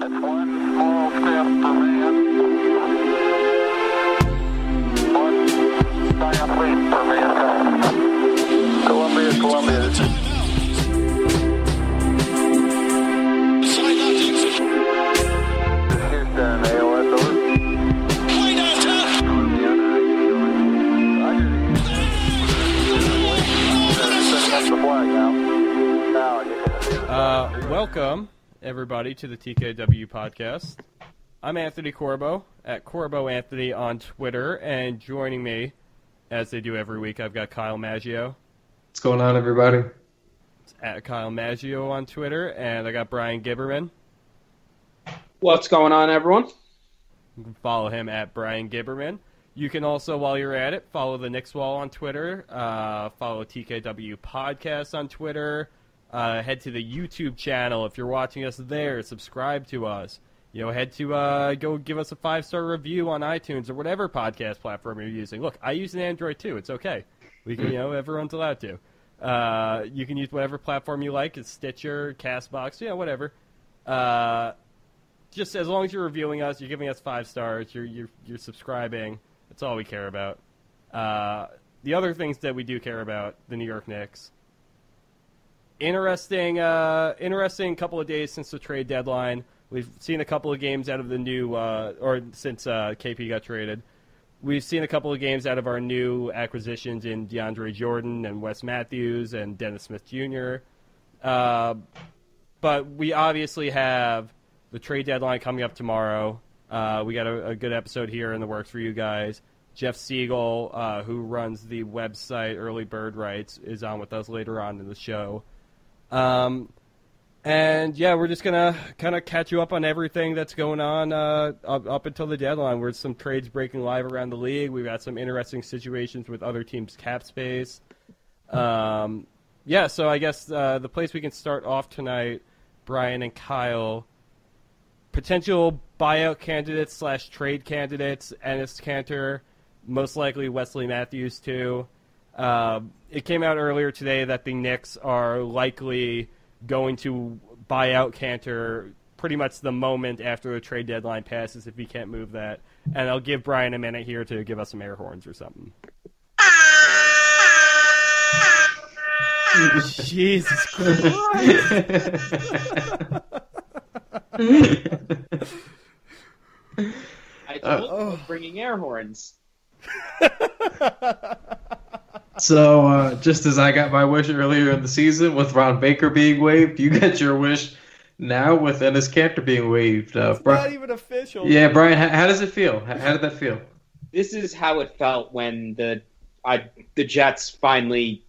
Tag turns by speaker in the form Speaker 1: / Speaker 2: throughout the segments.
Speaker 1: That's one small step for man, one giant leap for mankind. Columbia. This is Houston, AOS over.
Speaker 2: Welcome, everybody, to the TKW podcast. I'm Anthony Corbo, at Corbo Anthony on Twitter, and joining me, as they do every week, I've got Kyle Maggio.
Speaker 3: What's going on, everybody?
Speaker 2: At Kyle Maggio on Twitter, and I got Bryan Gibberman.
Speaker 4: What's going on, everyone?
Speaker 2: You can follow him at Bryan Gibberman. You can also, while you're at it, follow the Knicks Wall on Twitter, follow TKW Podcast on Twitter, head to the YouTube channel if you're watching us there, subscribe to us. Head to go give us a 5-star review on iTunes or whatever podcast platform you're using. Look, I use an Android too. It's okay. We can, everyone's allowed to. You can use whatever platform you like. It's Stitcher, CastBox, whatever. Just as long as you're reviewing us, you're giving us 5 stars, you're subscribing. That's all we care about. The other things that we do care about, the New York Knicks. Interesting couple of days since the trade deadline. We've seen a couple of games out of the new, or since KP got traded. We've seen a couple of games out of our new acquisitions in DeAndre Jordan and Wes Matthews and Dennis Smith Jr. But we obviously have the trade deadline coming up tomorrow. We got a good episode here in the works for you guys. Jeff Siegel, who runs the website Early Bird Rights, is on with us later on in the show. We're just going to kind of catch you up on everything that's going on up until the deadline. There's some trades breaking live around the league. We've got some interesting situations with other teams' cap space. So I guess the place we can start off tonight, Bryan and Kyle, potential buyout candidates / trade candidates, Enes Kanter, most likely Wesley Matthews too. It came out earlier today that the Knicks are likely going to buy out Kanter pretty much the moment after the trade deadline passes if he can't move that. And I'll give Bryan a minute here to give us some air horns or something. Jesus Christ.
Speaker 4: I told you bringing air horns.
Speaker 3: So, just as I got my wish earlier in the season with Ron Baker being waived, you got your wish now with Enes Kanter being waived.
Speaker 2: It's not even official.
Speaker 3: Yeah, Bryan, how does it feel? How did that feel?
Speaker 4: This is how it felt when the Jets finally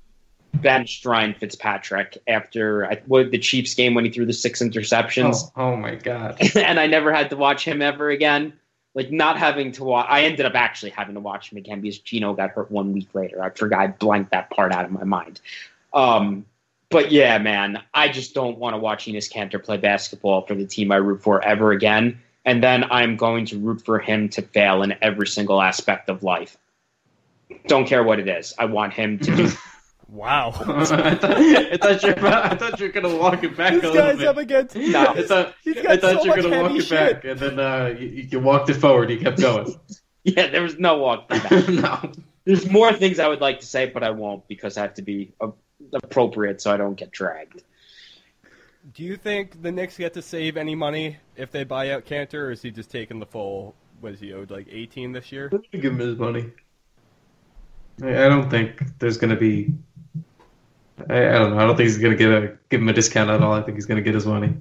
Speaker 4: benched Ryan Fitzpatrick after the Chiefs game when he threw the 6 interceptions.
Speaker 3: Oh my God.
Speaker 4: And I never had to watch him ever again. Like, not having to watch... I ended up actually having to watch him again because Gino got hurt 1 week later. I forgot. I blanked that part out of my mind. But yeah, man, I just don't want to watch Enes Kanter play basketball for the team I root for ever again. And then I'm going to root for him to fail in every single aspect of life. Don't care what it is. I want him to do...
Speaker 2: Wow.
Speaker 3: I thought you were going to walk it back a little bit.
Speaker 2: Up against...
Speaker 4: No.
Speaker 3: I thought you were going to walk it back, and then you walked it forward. You kept going.
Speaker 4: Yeah, there was no walking back.
Speaker 3: No.
Speaker 4: There's more things I would like to say, but I won't because I have to be appropriate so I don't get dragged.
Speaker 2: Do you think the Knicks get to save any money if they buy out Kanter, or is he just taking the full, what is he owed, like 18 this year?
Speaker 3: Give him his money. I don't think there's going to be... I don't know. I don't think he's going to give him a discount at all. I think he's going to get his money.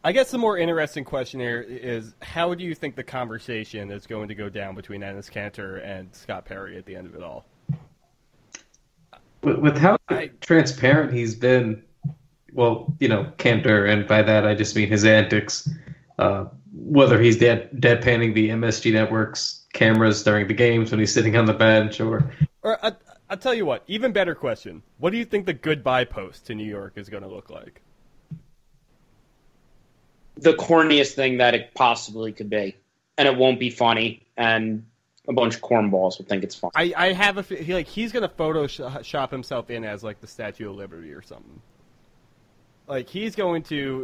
Speaker 2: I guess the more interesting question here is, how do you think the conversation is going to go down between Enes Kanter and Scott Perry at the end of it all?
Speaker 3: With how transparent he's been, Kanter, and by that I just mean his antics, whether he's deadpanning the MSG Network's cameras during the games when he's sitting on the bench, or
Speaker 2: I'll tell you what, even better question. What do you think the goodbye post to New York is going to look like?
Speaker 4: The corniest thing that it possibly could be. And it won't be funny, and a bunch of cornballs will think it's fun.
Speaker 2: I have a feeling he's going to Photoshop himself in as, like, the Statue of Liberty or something. Like, he's going to,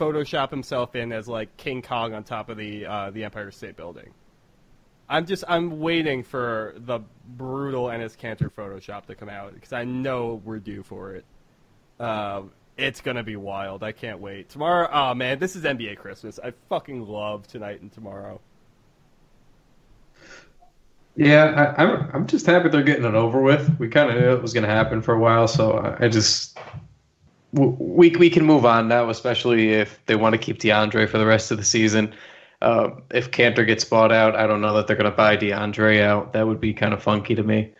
Speaker 2: Photoshop himself in as like King Kong on top of the Empire State Building. I'm waiting for the brutal Enes Kanter Photoshop to come out because I know we're due for it. It's gonna be wild. I can't wait. Tomorrow, oh man, this is NBA Christmas. I fucking love tonight and tomorrow.
Speaker 3: Yeah, I'm just happy they're getting it over with. We kind of knew it was going to happen for a while, so we can move on now, especially if they want to keep DeAndre for the rest of the season. If Kanter gets bought out, I don't know that they're going to buy DeAndre out. That would be kind of funky to me,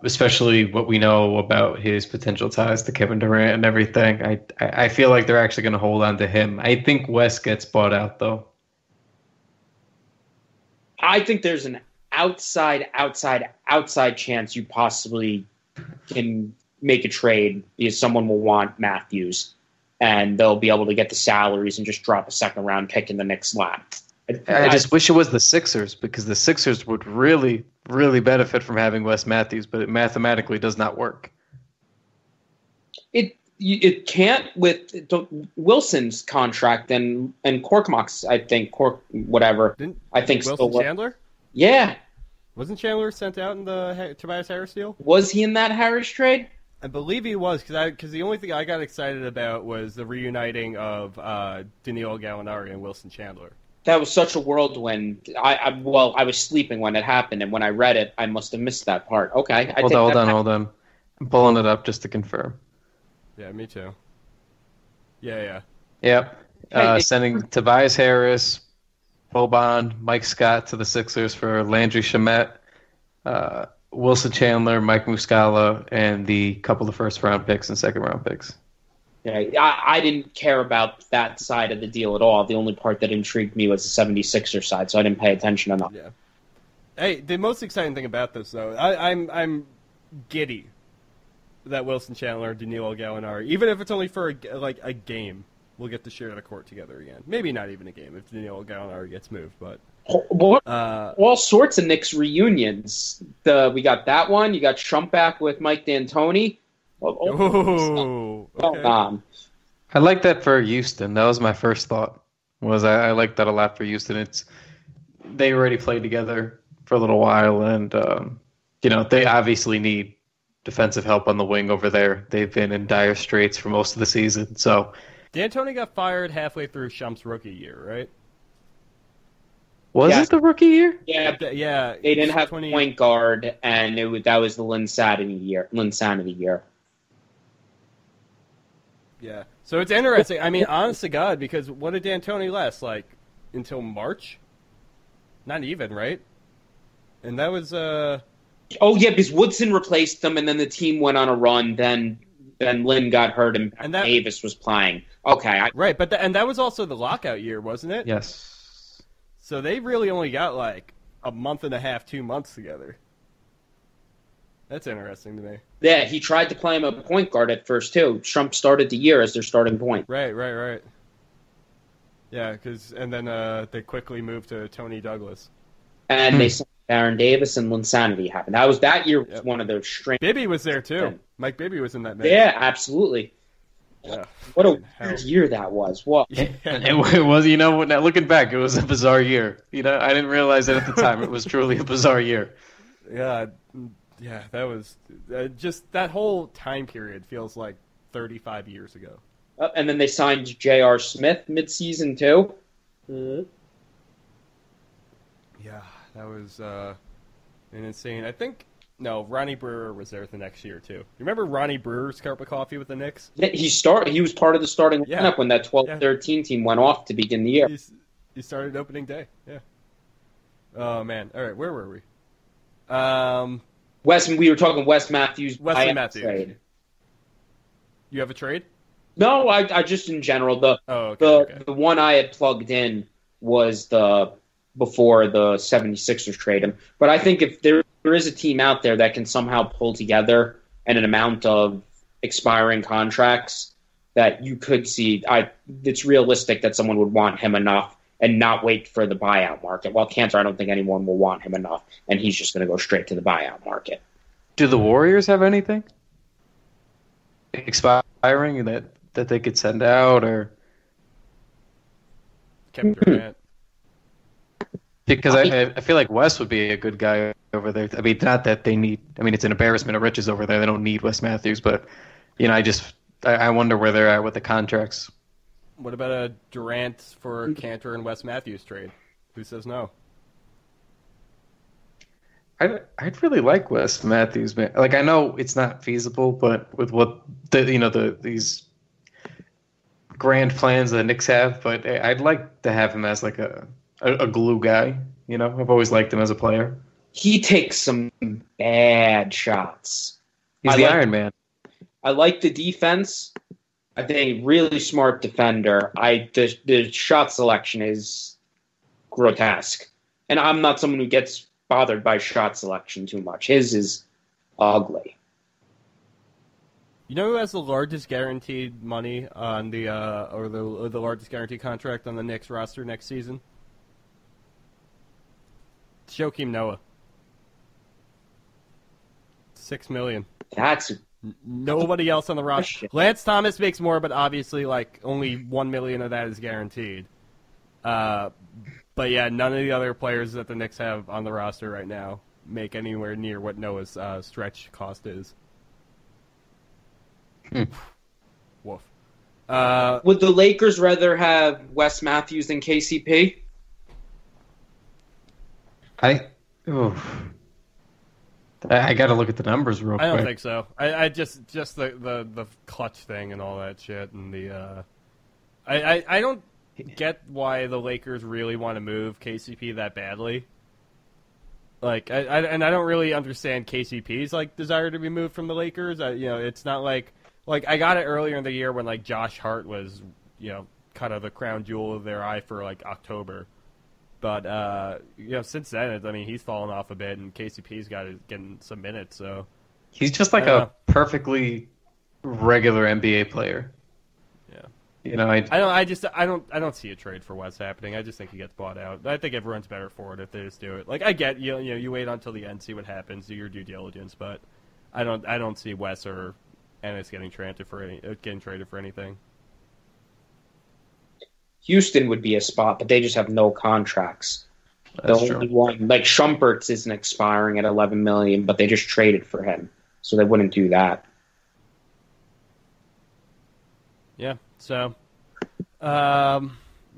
Speaker 3: especially what we know about his potential ties to Kevin Durant and everything. I feel like they're actually going to hold on to him. I think Wes gets bought out, though.
Speaker 4: I think there's an outside chance you possibly can make a trade because someone will want Matthews and they'll be able to get the salaries and just drop a second-round pick in the next lap.
Speaker 3: I just wish it was the Sixers because the Sixers would really, really benefit from having Wes Matthews, but it mathematically does not work.
Speaker 4: It can't with Wilson's contract and Korkmaz, I think, I think
Speaker 2: Wilson
Speaker 4: still
Speaker 2: Chandler?
Speaker 4: Yeah.
Speaker 2: Wasn't Chandler sent out in the Tobias Harris deal?
Speaker 4: Was he in that Harris trade?
Speaker 2: I believe he was, because the only thing I got excited about was the reuniting of Danilo Gallinari and Wilson Chandler.
Speaker 4: That was such a whirlwind. I was sleeping when it happened, and when I read it, I must have missed that part. Okay.
Speaker 3: Hold on. I'm pulling it up just to confirm.
Speaker 2: Yeah, me too. Yeah.
Speaker 3: Yep. Sending Tobias Harris, Boban, Mike Scott to the Sixers for Landry Shamet, Wilson Chandler, Mike Muscala, and the couple of first-round picks and second-round picks.
Speaker 4: Yeah, I didn't care about that side of the deal at all. The only part that intrigued me was the 76er side, so I didn't pay attention enough.
Speaker 2: Yeah. Hey, the most exciting thing about this, though, I'm giddy that Wilson Chandler, Danilo Gallinari, even if it's only for a game, we'll get to share the court together again. Maybe not even a game if Danilo Gallinari gets moved, but
Speaker 4: all sorts of Knicks reunions. We got that one. You got Trump back with Mike D'Antoni.
Speaker 2: Okay.
Speaker 3: I like that for Houston. That was my first thought. I like that a lot for Houston. They already played together for a little while, and they obviously need defensive help on the wing over there. They've been in dire straits for most of the season. So
Speaker 2: D'Antoni got fired halfway through Shump's rookie year, right?
Speaker 3: Was it the rookie year?
Speaker 4: Yeah.
Speaker 2: They
Speaker 4: didn't have a point guard, and that was the Linsanity year.
Speaker 2: Yeah. So it's interesting. I mean, honest to God, because what did D'Antoni last? Like, until March? Not even, right? And that was...
Speaker 4: Oh, yeah, because Woodson replaced them, and then the team went on a run. Then Lynn got hurt, and Davis was playing. Okay.
Speaker 2: Right, but that was also the lockout year, wasn't it?
Speaker 3: Yes.
Speaker 2: So they really only got, like, a month and a half, 2 months together. That's interesting to me.
Speaker 4: Yeah, he tried to play him a point guard at first, too. Trump started the year as their starting point.
Speaker 2: Right. Yeah, and then they quickly moved to Tony Douglas.
Speaker 4: And they sent Aaron Davis and Linsanity happened. That year was one of those strange...
Speaker 2: Bibby was there, too. Mike Bibby was in that match.
Speaker 4: Yeah, absolutely.
Speaker 2: Yeah.
Speaker 4: What a weird year that was. What?
Speaker 3: Yeah. It was, now looking back, it was a bizarre year. I didn't realize it at the time. It was truly a bizarre year.
Speaker 2: Yeah, that was... just that whole time period feels like 35 years ago.
Speaker 4: And then they signed J.R. Smith mid-season, too.
Speaker 2: Mm-hmm. Yeah, that was an insane... I think... No, Ronnie Brewer was there the next year, too. You remember Ronnie Brewer's cup of coffee with the Knicks?
Speaker 4: Yeah, he was part of the starting lineup when that 12-13 team went off to begin the year.
Speaker 2: He started opening day, yeah. Oh, man. All right, where were we?
Speaker 4: We were talking Wes Matthews.
Speaker 2: Wesley Matthews.
Speaker 4: Trade.
Speaker 2: You have a trade?
Speaker 4: No, I just in general. The one I had plugged in was before the 76ers trade him. But I think if there is a team out there that can somehow pull together an amount of expiring contracts that you could see, it's realistic that someone would want him enough and not wait for the buyout market. While Kanter, I don't think anyone will want him enough, and he's just going to go straight to the buyout market.
Speaker 3: Do the Warriors have anything expiring that they could send out? Or
Speaker 2: Kevin Durant.
Speaker 3: Because I feel like Wes would be a good guy over there. I mean, not that they need. I mean, it's an embarrassment of riches over there. They don't need Wes Matthews, but I wonder where they're at with the contracts.
Speaker 2: What about a Durant for Kanter and Wes Matthews trade? Who says no?
Speaker 3: I'd really like Wes Matthews, man. Like, I know it's not feasible, but with what these grand plans the Knicks have, but I'd like to have him as like a glue guy. I've always liked him as a player.
Speaker 4: He takes some bad shots.
Speaker 3: He's the Iron Man.
Speaker 4: I like the defense. I think really smart defender. The shot selection is grotesque, and I'm not someone who gets bothered by shot selection too much. His is ugly.
Speaker 2: You know who has the largest guaranteed money on the largest guaranteed contract on the Knicks roster next season? It's Joakim Noah. $6 million.
Speaker 4: That's
Speaker 2: nobody else on the roster. Lance Thomas makes more, but obviously, like, only $1 million of that is guaranteed. But yeah, none of the other players that the Knicks have on the roster right now make anywhere near what Noah's stretch cost is. Woof.
Speaker 4: Would the Lakers rather have Wes Matthews than KCP?
Speaker 3: I got to look at the numbers real quick.
Speaker 2: I don't think so. I just the clutch thing and all that shit and I don't get why the Lakers really want to move KCP that badly. Like, I don't really understand KCP's like desire to be moved from the Lakers. It's not like I got it earlier in the year when like Josh Hart was kind of the crown jewel of their eye for like October. But since then, he's fallen off a bit, and KCP's getting some minutes. So
Speaker 3: he's just like a perfectly regular NBA player.
Speaker 2: Yeah, I don't see a trade for Wes happening. I just think he gets bought out. I think everyone's better for it if they just do it. Like, I get you wait until the end, see what happens, do your due diligence, but I don't see Wes or Enes getting traded for anything.
Speaker 4: Houston would be a spot, but they just have no contracts.
Speaker 3: That's
Speaker 4: the only one, like Shumpert's, isn't expiring at $11 million, but they just traded for him, so they wouldn't do that.
Speaker 2: Yeah. So, I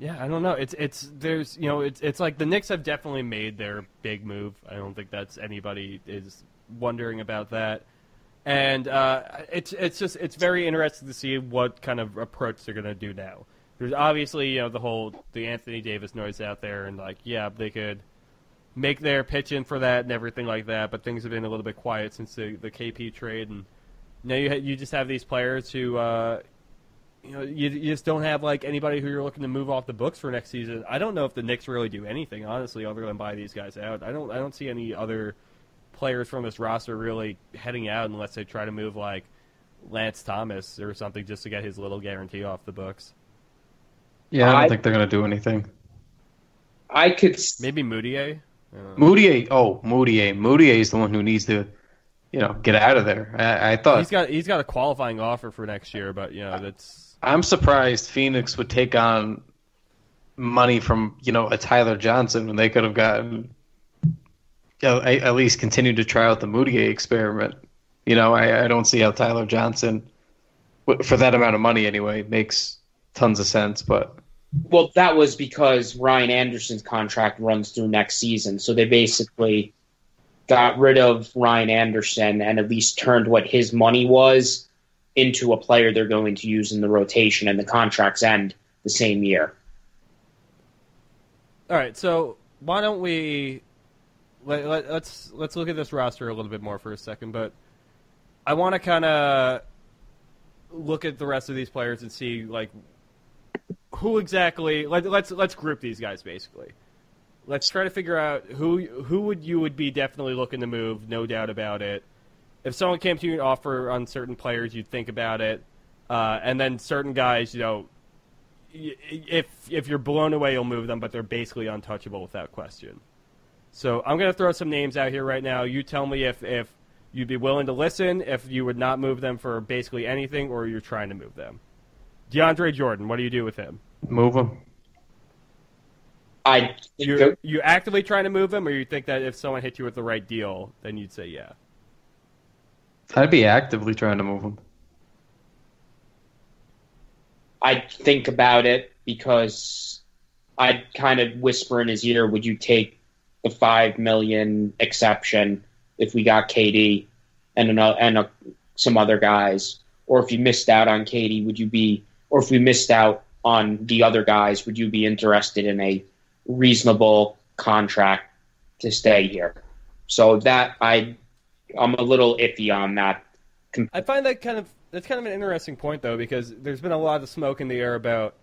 Speaker 2: don't know. It's like the Knicks have definitely made their big move. I don't think that's anybody is wondering about that. And it's very interesting to see what kind of approach they're going to do now. There's obviously, the Anthony Davis noise out there, and they could make their pitch in for that and everything like that, but things have been a little bit quiet since the KP trade, and now you just have these players who, you just don't have like anybody who you're looking to move off the books for next season. I don't know if the Knicks really do anything, honestly, other than buy these guys out. I don't see any other players from this roster really heading out unless they try to move like Lance Thomas or something just to get his little guarantee off the books.
Speaker 3: Yeah, I don't think they're going to do anything.
Speaker 4: I could...
Speaker 2: Maybe Moutier?
Speaker 3: Moutier is the one who needs to, get out of there. I thought...
Speaker 2: He's got a qualifying offer for next year, but, that's...
Speaker 3: I'm surprised Phoenix would take on money from, a Tyler Johnson when they could have gotten... at least continued to try out the Moutier experiment. I don't see how Tyler Johnson, for that amount of money anyway, makes tons of sense, but...
Speaker 4: Well, that was because Ryan Anderson's contract runs through next season, so they basically got rid of Ryan Anderson and at least turned what his money was into a player they're going to use in the rotation, and the contracts end the same year.
Speaker 2: All right, so why don't we... Let's look at this roster a little bit more for a second, but I want to kind of look at the rest of these players and see, like, who exactly... Let's group these guys, basically. Let's try to figure out who you would be definitely looking to move, no doubt about it. If someone came to you and offer on certain players, you'd think about it. And then certain guys, if you're blown away, you'll move them, but they're basically untouchable without question. So I'm going to throw some names out here right now. You tell me if you'd be willing to listen, if you would not move them for basically anything, or you're trying to move them. DeAndre Jordan, what do you do with him?
Speaker 3: Move him.
Speaker 4: I
Speaker 2: You actively trying to move him, or you think that if someone hit you with the right deal, then you'd say yeah?
Speaker 3: I'd be actively trying to move him.
Speaker 4: I'd think about it because I'd kind of whisper in his ear, would you take the $5 million exception if we got KD and some other guys? Or if you missed out on KD, would you be, or if we missed out on the other guys, would you be interested in a reasonable contract to stay here? So that I'm a little iffy on that.
Speaker 2: I find that's kind of an interesting point, though, because there's been a lot of smoke in the air about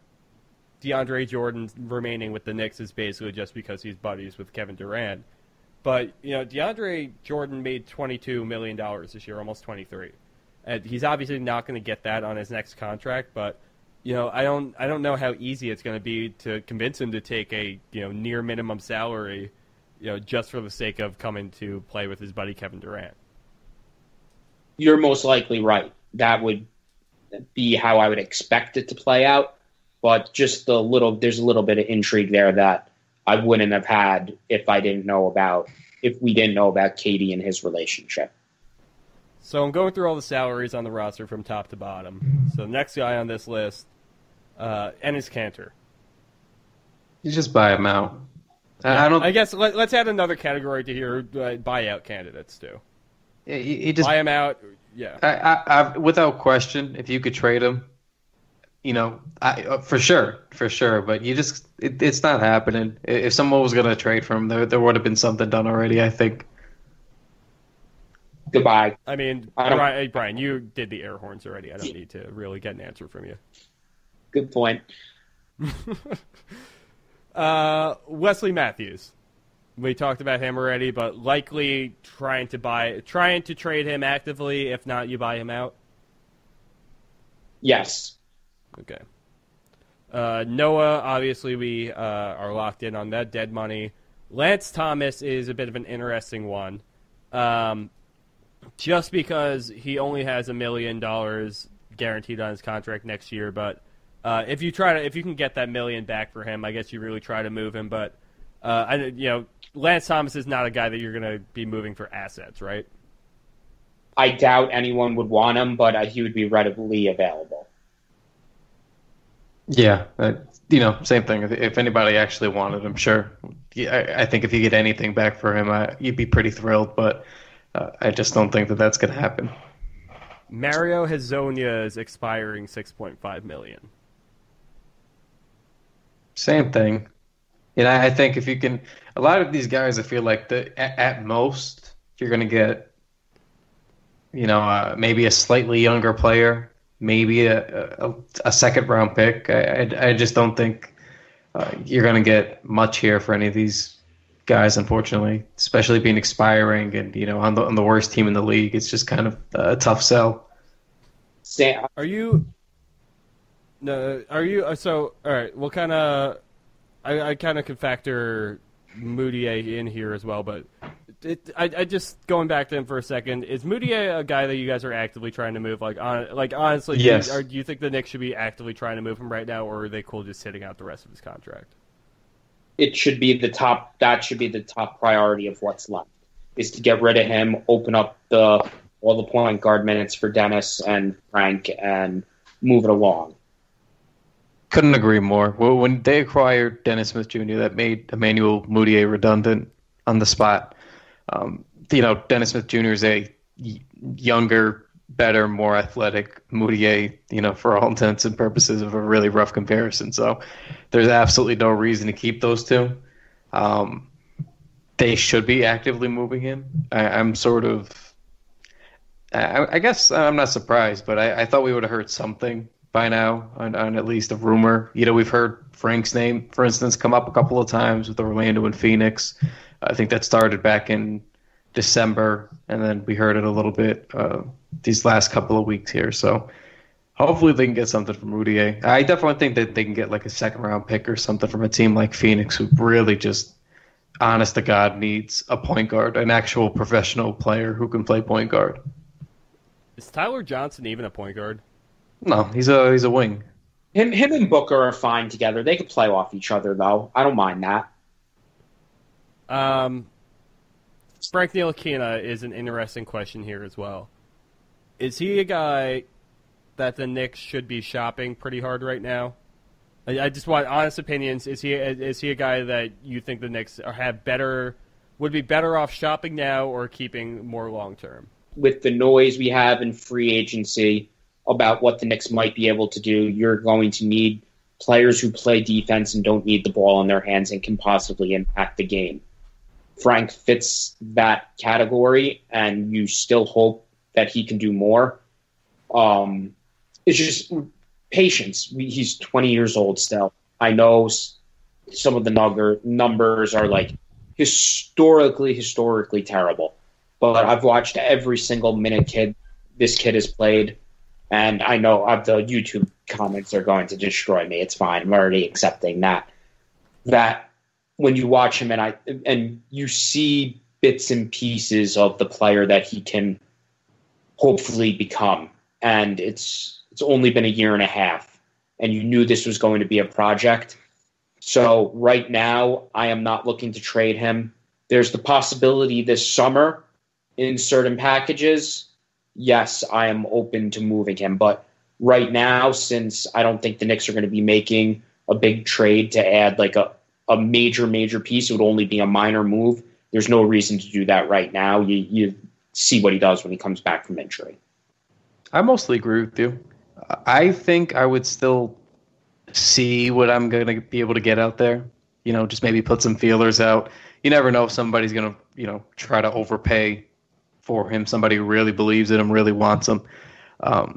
Speaker 2: DeAndre Jordan remaining with the Knicks is basically just because he's buddies with Kevin Durant. But, DeAndre Jordan made $22 million this year, almost 23. And he's obviously not going to get that on his next contract, but, I don't know how easy it's going to be to convince him to take a, near minimum salary, just for the sake of coming to play with his buddy Kevin Durant.
Speaker 4: You're most likely right. That would be how I would expect it to play out. But just there's a little bit of intrigue there that I wouldn't have had if we didn't know about KD and his relationship.
Speaker 2: So I'm going through all the salaries on the roster from top to bottom. So the next guy on this list, Enes Kanter.
Speaker 3: You just buy him out.
Speaker 2: I guess let's add another category to here, buyout candidates too.
Speaker 3: He just
Speaker 2: buy him out. Yeah.
Speaker 3: I without question, if you could trade him, for sure. But it's not happening. If someone was going to trade for him, there would have been something done already, I think.
Speaker 4: Goodbye.
Speaker 2: I mean, Brian, you did the air horns already. I don't need to really get an answer from you.
Speaker 4: Good point.
Speaker 2: Wesley Matthews. We talked about him already, but likely trying to trade him actively. If not, you buy him out.
Speaker 4: Yes.
Speaker 2: Okay. Noah, obviously, we are locked in on that dead money. Lance Thomas is a bit of an interesting one, just because he only has $1 million guaranteed on his contract next year. But if you can get that $1 million back for him, I guess you really try to move him. But Lance Thomas is not a guy that you're going to be moving for assets, right?
Speaker 4: I doubt anyone would want him, but he would be readily available.
Speaker 3: Yeah, same thing. If anybody actually wanted him, sure. Yeah, I think if you get anything back for him, you'd be pretty thrilled. But I just don't think that that's going to happen.
Speaker 2: Mario Hezonja is expiring $6.5 million.
Speaker 3: Same thing. I think if you can, a lot of these guys, I feel like at most you're going to get, maybe a slightly younger player, maybe a second round pick. I just don't think you're going to get much here for any of these guys, unfortunately, especially being expiring and on the worst team in the league. It's just kind of a tough sell.
Speaker 2: Are you? No. Are you? So all right. We'll kind of. I kind of could factor Moutier in here as well, but I just going back to him for a second. Is Moutier a guy that you guys are actively trying to move? Honestly,
Speaker 3: yes.
Speaker 2: Do you think the Knicks should be actively trying to move him right now, or are they cool just sitting out the rest of his contract?
Speaker 4: It should be the top. That should be the top priority of what's left. Is to get rid of him, open up all the point guard minutes for Dennis and Frank, and move it along.
Speaker 3: Couldn't agree more. Well, when they acquired Dennis Smith Jr., that made Emmanuel Moutier redundant on the spot. Dennis Smith Jr. is a younger, better, more athletic Moutier, for all intents and purposes of a really rough comparison. So there's absolutely no reason to keep those two. They should be actively moving him. I'm sort of, I guess I'm not surprised, but I thought we would have heard something by now on at least a rumor. We've heard Frank's name, for instance, come up a couple of times with Orlando and Phoenix. I think that started back in December, and then we heard it a little bit these last couple of weeks here. So hopefully they can get something from Moutier. I definitely think that they can get like a second-round pick or something from a team like Phoenix, who really just, honest to God, needs a point guard, an actual professional player who can play point guard.
Speaker 2: Is Tyler Johnson even a point guard?
Speaker 3: No, he's a wing.
Speaker 4: Him and Booker are fine together. They could play off each other, though. I don't mind that.
Speaker 2: Frank Ntilikina is an interesting question here as well. Is he a guy that the Knicks should be shopping pretty hard right now? I just want honest opinions. Is he a guy that you think the Knicks would be better off shopping now or keeping more long term?
Speaker 4: With the noise we have in free agency about what the Knicks might be able to do, you're going to need players who play defense and don't need the ball in their hands and can possibly impact the game. Frank fits that category, and you still hope that he can do more. It's just patience. He's 20 years old still. I know some of the numbers are like historically terrible, but I've watched every single minute this kid has played, and I know the YouTube comments are going to destroy me. It's fine. I'm already accepting that when you watch him and you see bits and pieces of the player that he can hopefully become, and it's only been a year and a half, and you knew this was going to be a project. So right now, I am not looking to trade him. There's the possibility this summer in certain packages. Yes, I am open to moving him. But right now, since I don't think the Knicks are going to be making a big trade to add like a major piece, it would only be a minor move. There's no reason to do that right now. You see what he does when he comes back from injury.
Speaker 3: I mostly agree with you. I think I would still see what I'm going to be able to get out there. Just maybe put some feelers out. You never know if somebody's going to, try to overpay for him. Somebody who really believes in him, really wants him.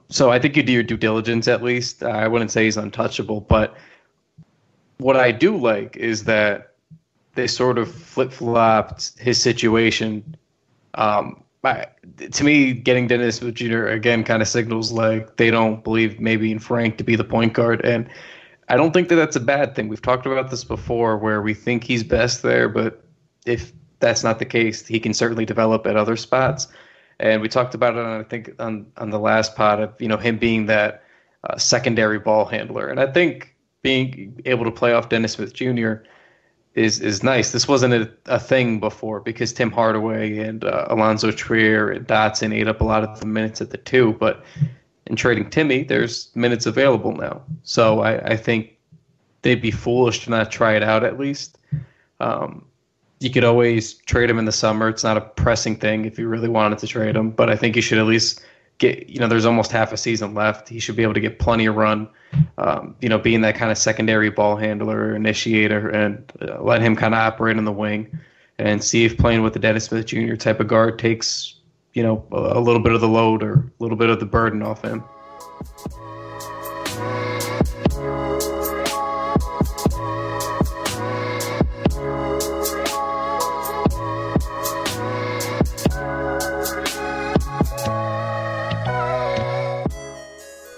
Speaker 3: So I think you do your due diligence at least. I wouldn't say he's untouchable, but what I do like is that they sort of flip-flopped his situation. To me, getting Dennis Smith Jr. again kind of signals like they don't believe maybe in Frank to be the point guard, and I don't think that that's a bad thing. We've talked about this before where we think he's best there, but if that's not the case, he can certainly develop at other spots. And we talked about it, I think, on the last pod of him being that secondary ball handler. And I think being able to play off Dennis Smith Jr. is nice. This wasn't a thing before because Tim Hardaway and Alonzo Trier and Dotson ate up a lot of the minutes at the two. But in trading Timmy, there's minutes available now. So I think they'd be foolish to not try it out at least. You could always trade him in the summer. It's not a pressing thing if you really wanted to trade him. But I think you should at least get, there's almost half a season left. He should be able to get plenty of run, being that kind of secondary ball handler, initiator, and let him kind of operate in the wing and see if playing with the Dennis Smith Jr. type of guard takes, a little bit of the load or a little bit of the burden off him.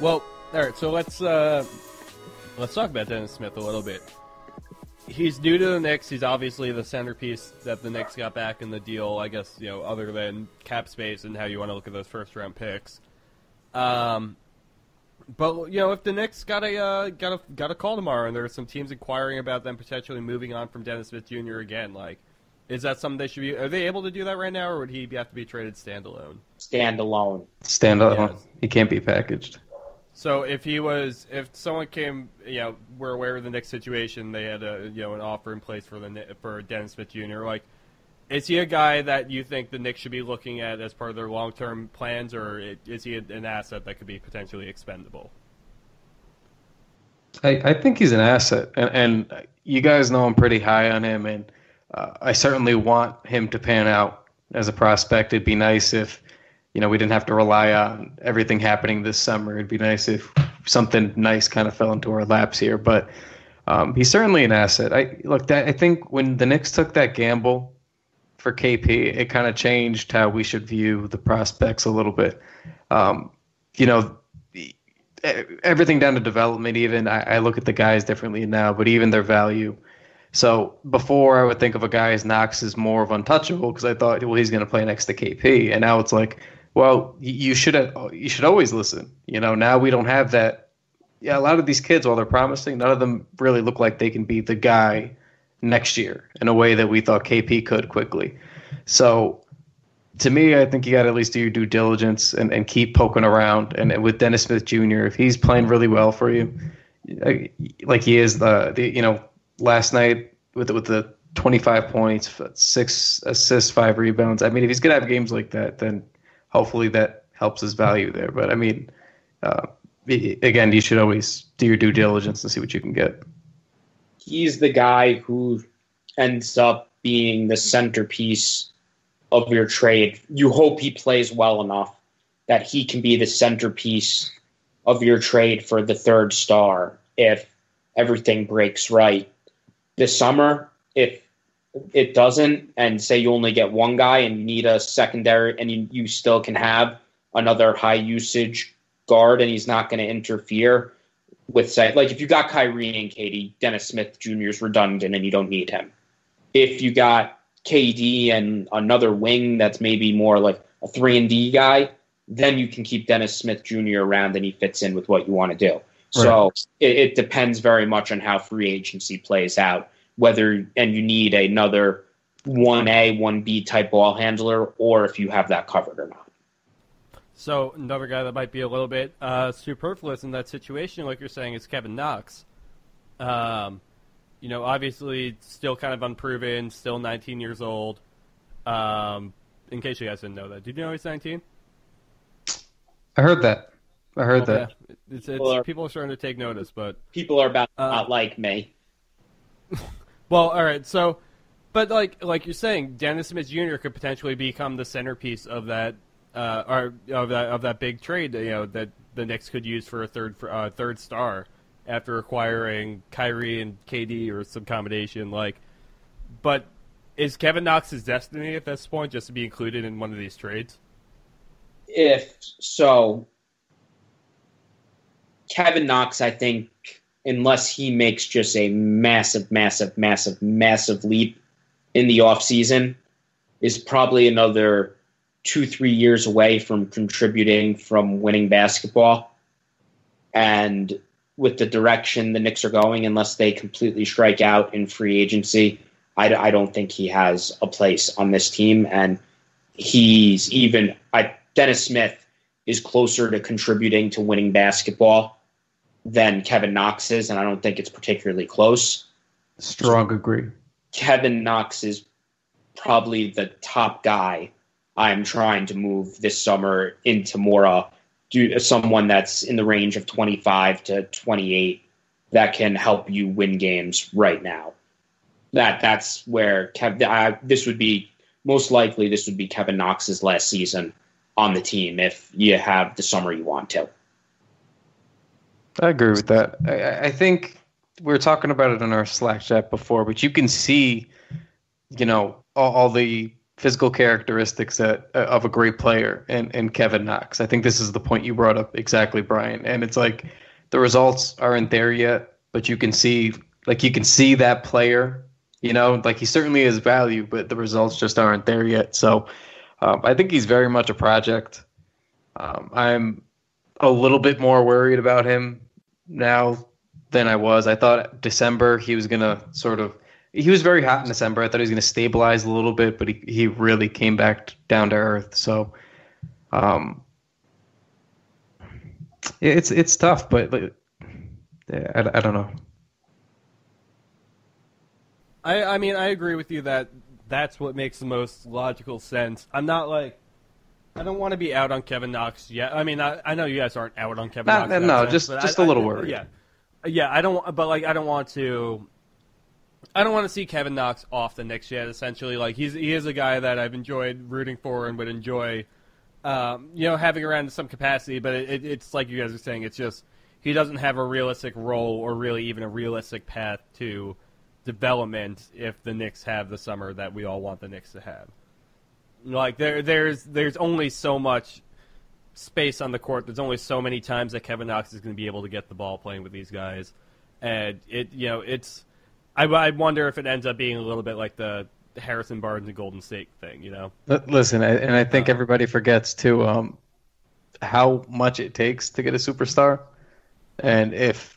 Speaker 2: Well, all right. So let's talk about Dennis Smith a little bit. He's new to the Knicks. He's obviously the centerpiece that the Knicks got back in the deal. I guess other than cap space and how you want to look at those first round picks. But if the Knicks got a call tomorrow and there are some teams inquiring about them potentially moving on from Dennis Smith Jr. again, is that something they should be? Are they able to do that right now, or would he have to be traded standalone?
Speaker 4: Standalone.
Speaker 3: Yeah. He can't be packaged.
Speaker 2: So if someone came, we're aware of the Knicks situation, they had an offer in place for Dennis Smith Jr. Is he a guy that you think the Knicks should be looking at as part of their long-term plans, or is he an asset that could be potentially expendable?
Speaker 3: I think he's an asset, and you guys know I'm pretty high on him, and I certainly want him to pan out as a prospect. It'd be nice if we didn't have to rely on everything happening this summer. It'd be nice if something nice kind of fell into our laps here. But he's certainly an asset. I think when the Knicks took that gamble for KP, it kind of changed how we should view the prospects a little bit. Everything down to development, even I look at the guys differently now, but even their value. So before I would think of a guy as Knox as more of untouchable because I thought, well, he's going to play next to KP. And now it's like, well, you should always listen. Now we don't have that. Yeah, a lot of these kids, while they're promising, none of them really look like they can be the guy next year in a way that we thought KP could quickly. So to me, I think you got to at least do your due diligence and keep poking around. And with Dennis Smith Jr., if he's playing really well for you, like he is last night with the 25 points, 6 assists, 5 rebounds. I mean, if he's going to have games like that, then hopefully that helps his value there. But I mean, again, you should always do your due diligence and see what you can get.
Speaker 4: He's the guy who ends up being the centerpiece of your trade. You hope he plays well enough that he can be the centerpiece of your trade for the third star if everything breaks right this summer. If it doesn't, and say you only get one guy and you need a secondary, and you still can have another high usage guard and he's not going to interfere with, say, like if you got Kyrie and KD, Dennis Smith Jr. is redundant and you don't need him. If you got KD and another wing that's maybe more like a 3-and-D guy, then you can keep Dennis Smith Jr. around and he fits in with what you want to do. Right. So it depends very much on how free agency plays out. And you need another 1A, 1B type ball handler, or if you have that covered or not.
Speaker 2: So another guy that might be a little bit superfluous in that situation, like you're saying, is Kevin Knox. Obviously still kind of unproven, still 19 years old. In case you guys didn't know that. Did you know he's 19?
Speaker 3: I heard that.
Speaker 2: Yeah. People are starting to take notice, but
Speaker 4: people are about not like me.
Speaker 2: Well, all right. So, but like you're saying, Dennis Smith Jr. could potentially become the centerpiece of that, of that big trade. That the Knicks could use for a third star after acquiring Kyrie and KD or some combination. But is Kevin Knox's destiny at this point just to be included in one of these trades?
Speaker 4: If so, Kevin Knox, I think, unless he makes just a massive, massive, massive, massive leap in the offseason, is probably another 2-3 years away from contributing from winning basketball. And with the direction the Knicks are going, unless they completely strike out in free agency, I don't think he has a place on this team. And Dennis Smith is closer to contributing to winning basketball than Kevin Knox is, and I don't think it's particularly close.
Speaker 3: Strong agree.
Speaker 4: Kevin Knox is probably the top guy I'm trying to move this summer into more someone that's in the range of 25 to 28 that can help you win games right now. That's where this would be Kevin Knox's last season on the team if you have the summer you want to.
Speaker 3: I agree with that. I think we were talking about it in our Slack chat before, but you can see, all the physical characteristics of a great player in Kevin Knox. I think this is the point you brought up exactly, Brian. And it's like the results aren't there yet, but you can see that player, he certainly has value, but the results just aren't there yet. So I think he's very much a project. I'm a little bit more worried about him now than I was. I thought December he was going to he was very hot in December. I thought he was going to stabilize a little bit, but he really came back down to earth. So it's tough, but I don't know.
Speaker 2: I mean, I agree with you that that's what makes the most logical sense. I'm not I don't want to be out on Kevin Knox yet. I mean, I know you guys aren't out on Kevin Knox.
Speaker 3: No, just a little worried.
Speaker 2: Yeah. I don't want to see Kevin Knox off the Knicks yet. Essentially, he is a guy that I've enjoyed rooting for and would enjoy, having around in some capacity. But it's like you guys are saying, it's just he doesn't have a realistic role or really even a realistic path to development if the Knicks have the summer that we all want the Knicks to have. There's only so much space on the court. There's only so many times that Kevin Knox is going to be able to get the ball playing with these guys, and I wonder if it ends up being a little bit like the Harrison Barnes and Golden State thing.
Speaker 3: Listen, and I think everybody forgets too how much it takes to get a superstar, and if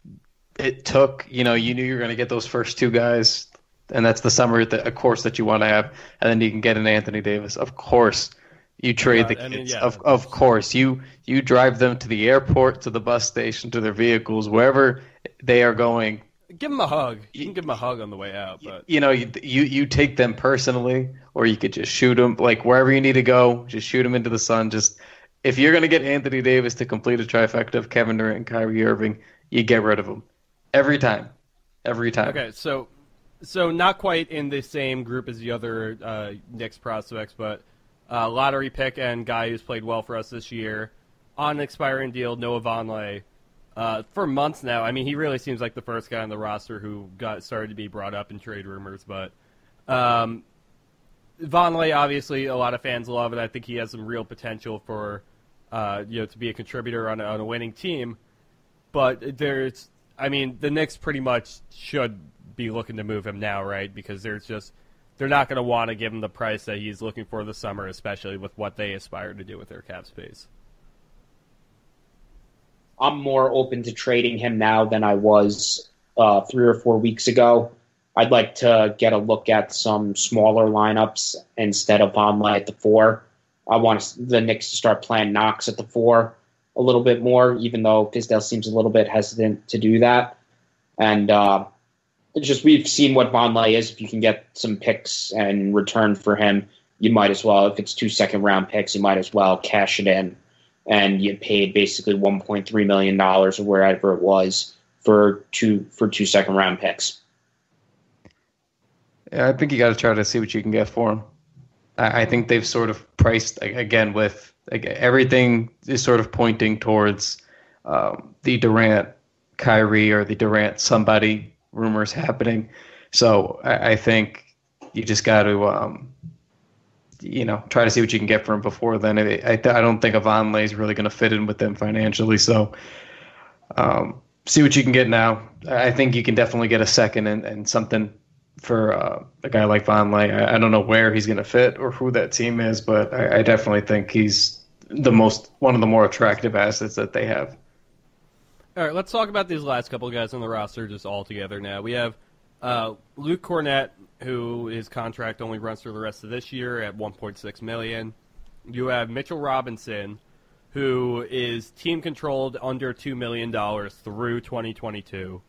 Speaker 3: it took, you knew you were going to get those first two guys and that's the summer, of course, that you want to have, and then you can get an Anthony Davis. Of course, you trade the kids. Of course, you drive them to the airport, to the bus station, to their vehicles, wherever they are going.
Speaker 2: Give them a hug. You can give them a hug on the way out. But
Speaker 3: you take them personally, or you could just shoot them. Like wherever you need to go, just shoot them into the sun. Just if you're going to get Anthony Davis to complete a trifecta of Kevin Durant and Kyrie Irving, you get rid of him every time. Every time.
Speaker 2: Okay, so not quite in the same group as the other Knicks prospects, but lottery pick and guy who's played well for us this year on an expiring deal, Noah Vonleh. For months now, I mean, he really seems like the first guy on the roster who got started to be brought up in trade rumors. But Vonleh, obviously, a lot of fans love it. I think he has some real potential for, to be a contributor on a winning team. But the Knicks pretty much should be looking to move him now, right? Because they're not going to want to give him the price that he's looking for this summer, especially with what they aspire to do with their cap space.
Speaker 4: I'm more open to trading him now than I was 3 or 4 weeks ago. I'd like to get a look at some smaller lineups instead of Vonleh at the 4. I want the Knicks to start playing Knox at the 4 a little bit more, even though Fizdale seems a little bit hesitant to do that. And we've seen what Vonleh is. If you can get some picks in return for him, you might as well. If it's 2 second-round picks, you might as well cash it in. And you paid basically $1.3 million or wherever it was for two second-round picks.
Speaker 3: Yeah, I think you got to try to see what you can get for him. I think they've sort of priced, again, with everything is sort of pointing towards the Durant, Kyrie, or the Durant somebody rumors happening. So I think you just got to try to see what you can get for him before then. I don't think a Vonleh is really going to fit in with them financially. So see what you can get now. I think you can definitely get a second and something for a guy like Vonleh. I don't know where he's going to fit or who that team is, but I definitely think he's one of the more attractive assets that they have.
Speaker 2: All right, let's talk about these last couple of guys on the roster just all together now. We have Luke Cornett, who his contract only runs through the rest of this year at $1.6 million. You have Mitchell Robinson, who is team-controlled under $2 million through 2022.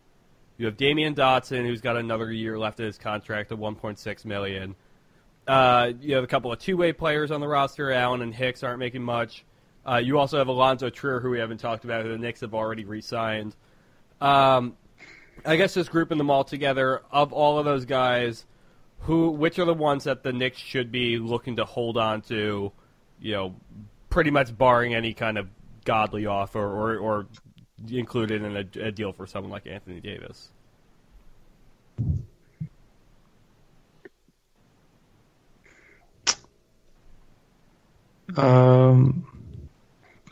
Speaker 2: You have Damian Dotson, who's got another year left of his contract at $1.6 million. You have a couple of two-way players on the roster. Allen and Hicks aren't making much. You also have Alonzo Trier, who we haven't talked about, who the Knicks have already re-signed. I guess just grouping them all together, of all of those guys, which are the ones that the Knicks should be looking to hold on to, pretty much barring any kind of godly offer or included in a deal for someone like Anthony Davis?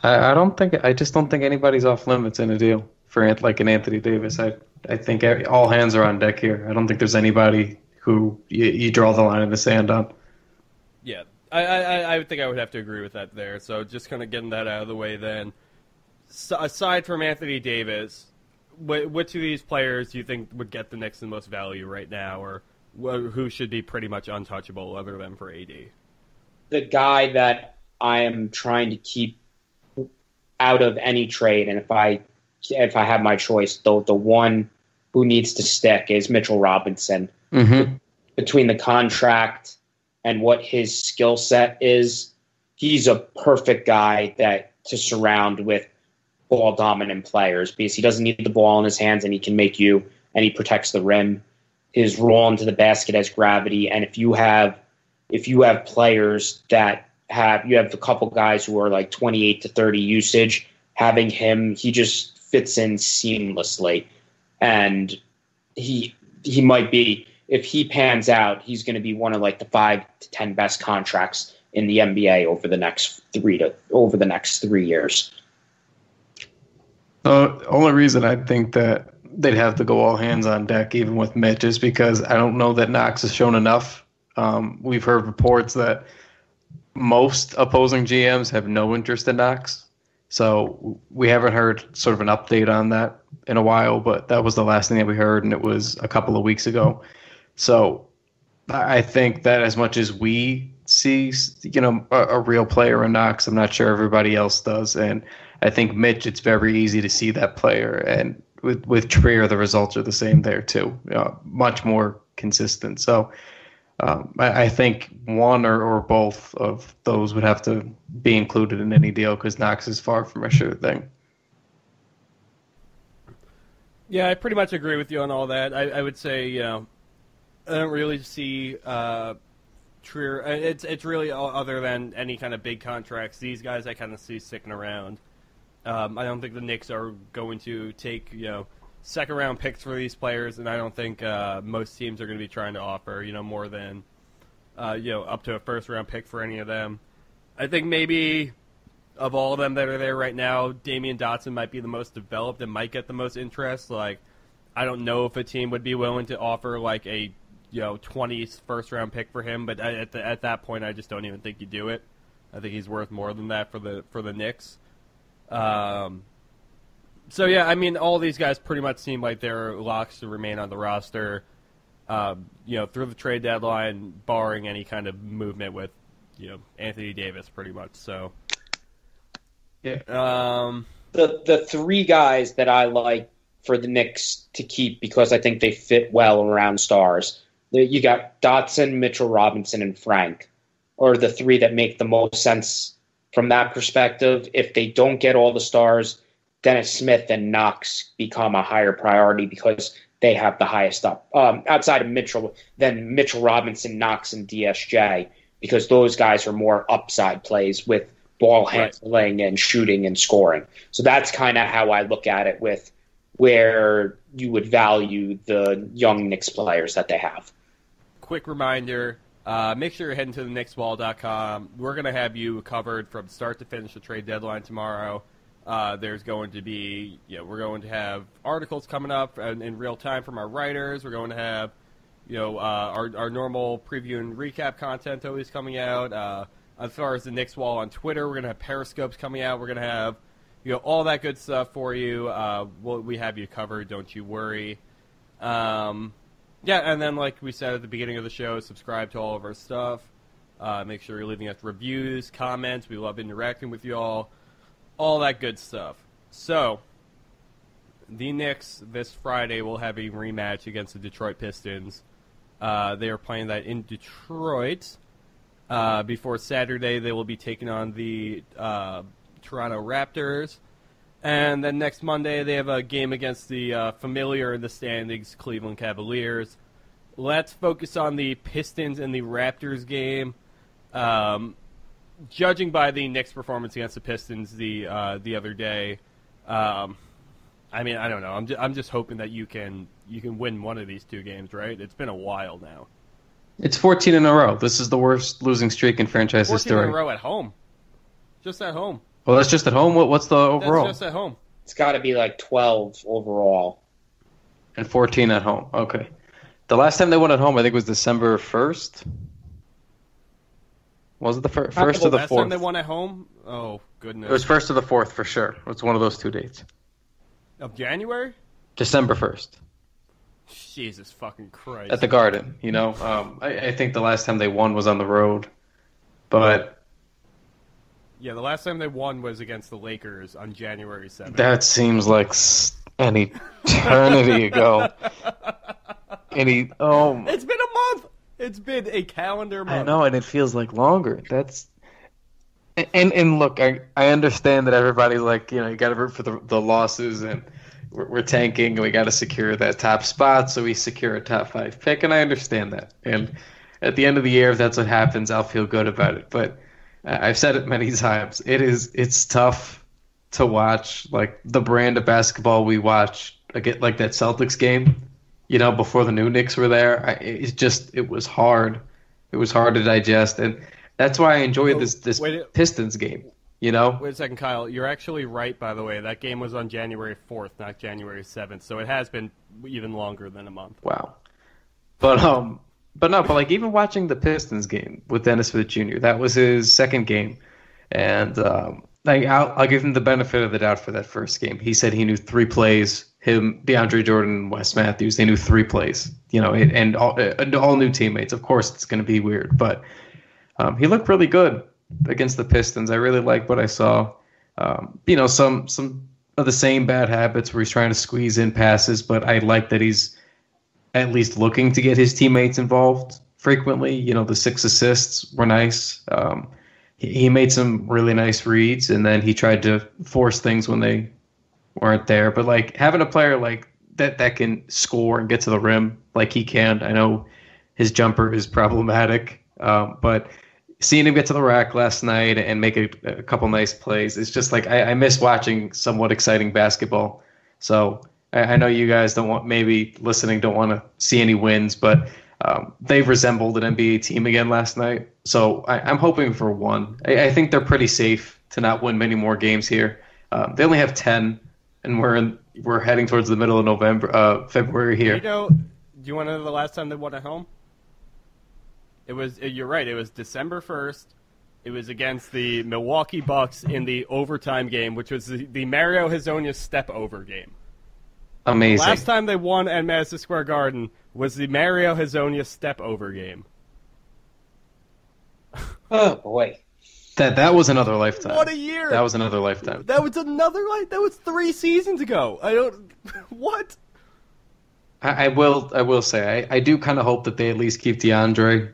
Speaker 3: I just don't think anybody's off limits in a deal for like an Anthony Davis. I think all hands are on deck here. I don't think there's anybody who you draw the line in the sand on.
Speaker 2: Yeah, I think I would have to agree with that there. So just kind of getting that out of the way then. So aside from Anthony Davis, which of these players do you think would get the Knicks the most value right now, or who should be pretty much untouchable other than for AD?
Speaker 4: The guy that I am trying to keep out of any trade, and if I have my choice, the one who needs to stick is Mitchell Robinson.
Speaker 3: Mm-hmm.
Speaker 4: Between the contract and what his skill set is, he's a perfect guy to surround with ball dominant players because he doesn't need the ball in his hands and he can make you, and he protects the rim. His roll into the basket has gravity, and if you have players that you have a couple guys who are like 28 to 30 usage, having him, he just fits in seamlessly. And he might be, if he pans out, he's going to be one of like the 5 to 10 best contracts in the NBA over the next 3 years.
Speaker 3: The only reason I think that they'd have to go all hands on deck, even with Mitch, is because I don't know that Knox has shown enough. We've heard reports that most opposing GMs have no interest in Knox. So we haven't heard sort of an update on that in a while, but that was the last thing that we heard, and it was a couple of weeks ago. So I think that as much as we see, a real player in Knox, I'm not sure everybody else does. And I think Mitch, it's very easy to see that player. And with Trier, the results are the same there too, much more consistent. So I think one or both of those would have to be included in any deal because Knox is far from a sure thing.
Speaker 2: Yeah, I pretty much agree with you on all that. I would say, I don't really see Trier. It's really other than any kind of big contracts. These guys I kind of see sticking around. I don't think the Knicks are going to take second round picks for these players, and I don't think most teams are going to be trying to offer more than up to a first round pick for any of them. I think maybe of all of them that are there right now, Damian Dotson might be the most developed and might get the most interest. Like, I don't know if a team would be willing to offer like a 20th first round pick for him, but at that point, I just don't even think you do it. I think he's worth more than that for the Knicks. So yeah, I mean, all these guys pretty much seem like they're locks to remain on the roster, through the trade deadline, barring any kind of movement with, Anthony Davis, pretty much. So.
Speaker 3: Yeah.
Speaker 4: The three guys that I like for the Knicks to keep because I think they fit well around stars. You got Dotson, Mitchell Robinson, and Frank, are the three that make the most sense from that perspective. If they don't get all the stars, Dennis Smith and Knox become a higher priority because they have the highest up outside of Mitchell, then Mitchell Robinson, Knox, and DSJ, because those guys are more upside plays with ball handling and shooting and scoring. So that's kind of how I look at it with where you would value the young Knicks players that they have.
Speaker 2: Quick reminder, make sure you're heading to the KnicksWall.com. We're going to have you covered from start to finish the trade deadline tomorrow. There's going to be, we're going to have articles coming up in real time from our writers. We're going to have, our normal preview and recap content always coming out. As far as the Knicks Wall on Twitter, we're going to have Periscopes coming out. We're going to have, all that good stuff for you. We have you covered, don't you worry. And then like we said at the beginning of the show, subscribe to all of our stuff. Make sure you're leaving us reviews, comments. We love interacting with you all that good stuff. So, the Knicks this Friday will have a rematch against the Detroit Pistons. They are playing that in Detroit. Before Saturday, they will be taking on the Toronto Raptors. And then next Monday, they have a game against the familiar in the standings, Cleveland Cavaliers. Let's focus on the Pistons and the Raptors game. Judging by the Knicks' performance against the Pistons the other day, I mean, I don't know. I'm just hoping that you can win one of these two games, right? It's been a while now.
Speaker 3: It's 14 in a row. This is the worst losing streak in franchise
Speaker 2: 14
Speaker 3: history.
Speaker 2: 14 in a row at home. Just at home.
Speaker 3: Well, that's just at home. What's the overall?
Speaker 2: That's just at home.
Speaker 4: It's got to be like 12 overall.
Speaker 3: And 14 at home. Okay. The last time they won at home, I think, was December 1st. Was it the first or the 4th?
Speaker 2: Last time they won at home? Oh, goodness.
Speaker 3: It was 1st or the 4th for sure. It's one of those two dates.
Speaker 2: Of January?
Speaker 3: December 1st.
Speaker 2: Jesus fucking Christ.
Speaker 3: At the Garden, I think the last time they won was on the road. But
Speaker 2: yeah, the last time they won was against the Lakers on January 7th.
Speaker 3: That seems like an eternity ago.
Speaker 2: It's been a month. It's been a calendar month.
Speaker 3: I know, and it feels like longer. And look, I understand that everybody's like, you got to root for the losses, and we're tanking, and we got to secure that top spot, so we secure a top 5 pick, and I understand that. And at the end of the year, if that's what happens, I'll feel good about it. But I've said it many times. It's tough to watch, like the brand of basketball we watch, like that Celtics game. Before the new Knicks were there, it was hard. It was hard to digest, and that's why I enjoyed this Pistons game. Wait
Speaker 2: a second, Kyle. You're actually right, by the way. That game was on January 4th, not January 7th, so it has been even longer than a month.
Speaker 3: Wow. But like even watching the Pistons game with Dennis Smith Jr., that was his second game, and I'll give him the benefit of the doubt for that first game. He said he knew 3 plays him, DeAndre Jordan, and Wes Matthews. They knew 3 plays, and all new teammates. Of course, it's going to be weird, but he looked really good against the Pistons. I really liked what I saw. Some of the same bad habits where he's trying to squeeze in passes, but I like that he's at least looking to get his teammates involved frequently. The 6 assists were nice. He made some really nice reads, and then he tried to force things when they weren't there. But like having a player like that can score and get to the rim like he can. I know his jumper is problematic, but seeing him get to the rack last night and make a couple nice plays, it's just like I miss watching somewhat exciting basketball. So I know you guys don't want to see any wins, but they've resembled an NBA team again last night. So I'm hoping for one. I think they're pretty safe to not win many more games here. They only have 10, and we're heading towards the middle of February here.
Speaker 2: Do you want to know the last time they won at home? You're right. It was December 1st. It was against the Milwaukee Bucks in the overtime game, which was the Mario Hezonja step-over game.
Speaker 3: Amazing.
Speaker 2: The last time they won at Madison Square Garden was the Mario Hezonja step-over game.
Speaker 4: Oh, boy.
Speaker 3: That was another lifetime.
Speaker 2: What a year.
Speaker 3: That was another lifetime.
Speaker 2: That was 3 seasons ago. What?
Speaker 3: I will say, I do kind of hope that they at least keep DeAndre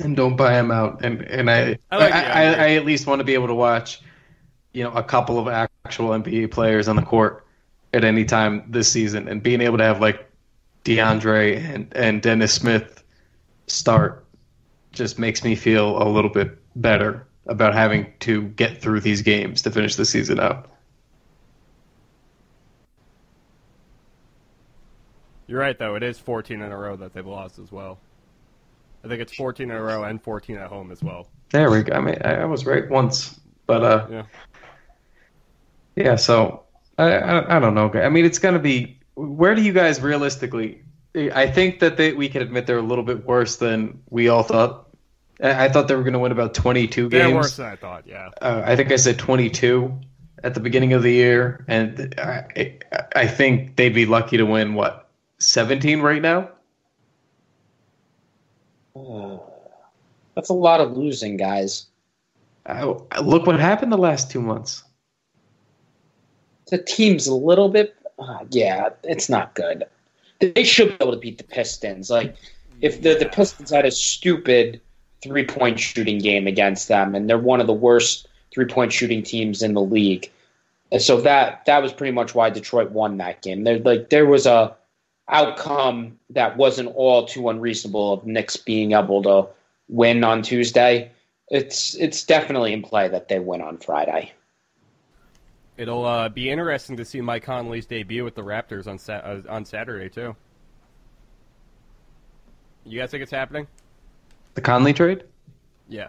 Speaker 3: and don't buy him out. And I at least want to be able to watch, a couple of actual NBA players on the court at any time this season, and being able to have like DeAndre and Dennis Smith start just makes me feel a little bit better about having to get through these games to finish the season out.
Speaker 2: You're right, though. It is 14 in a row that they've lost as well. I think it's 14 in a row and 14 at home as well.
Speaker 3: There we go. I mean, I was right once, but yeah. So I don't know. I mean, it's gonna be. Where do you guys realistically? I think that we can admit they're a little bit worse than we all thought. I thought they were going to win about 22 games.
Speaker 2: They're worse than I thought. Yeah.
Speaker 3: I think I said 22 at the beginning of the year, and I think they'd be lucky to win 17 right now.
Speaker 4: That's a lot of losing, guys.
Speaker 3: Look what happened the last 2 months.
Speaker 4: The team's a little bit, it's not good. They should be able to beat the Pistons. Like, if the Pistons had a stupid 3-point shooting game against them, and they're one of the worst 3-point shooting teams in the league. And so that was pretty much why Detroit won that game. There was a outcome that wasn't all too unreasonable of Knicks being able to win on Tuesday. It's definitely in play that they win on Friday.
Speaker 2: It'll be interesting to see Mike Conley's debut with the Raptors on Saturday too. You guys think it's happening?
Speaker 3: The Conley trade?
Speaker 2: Yeah.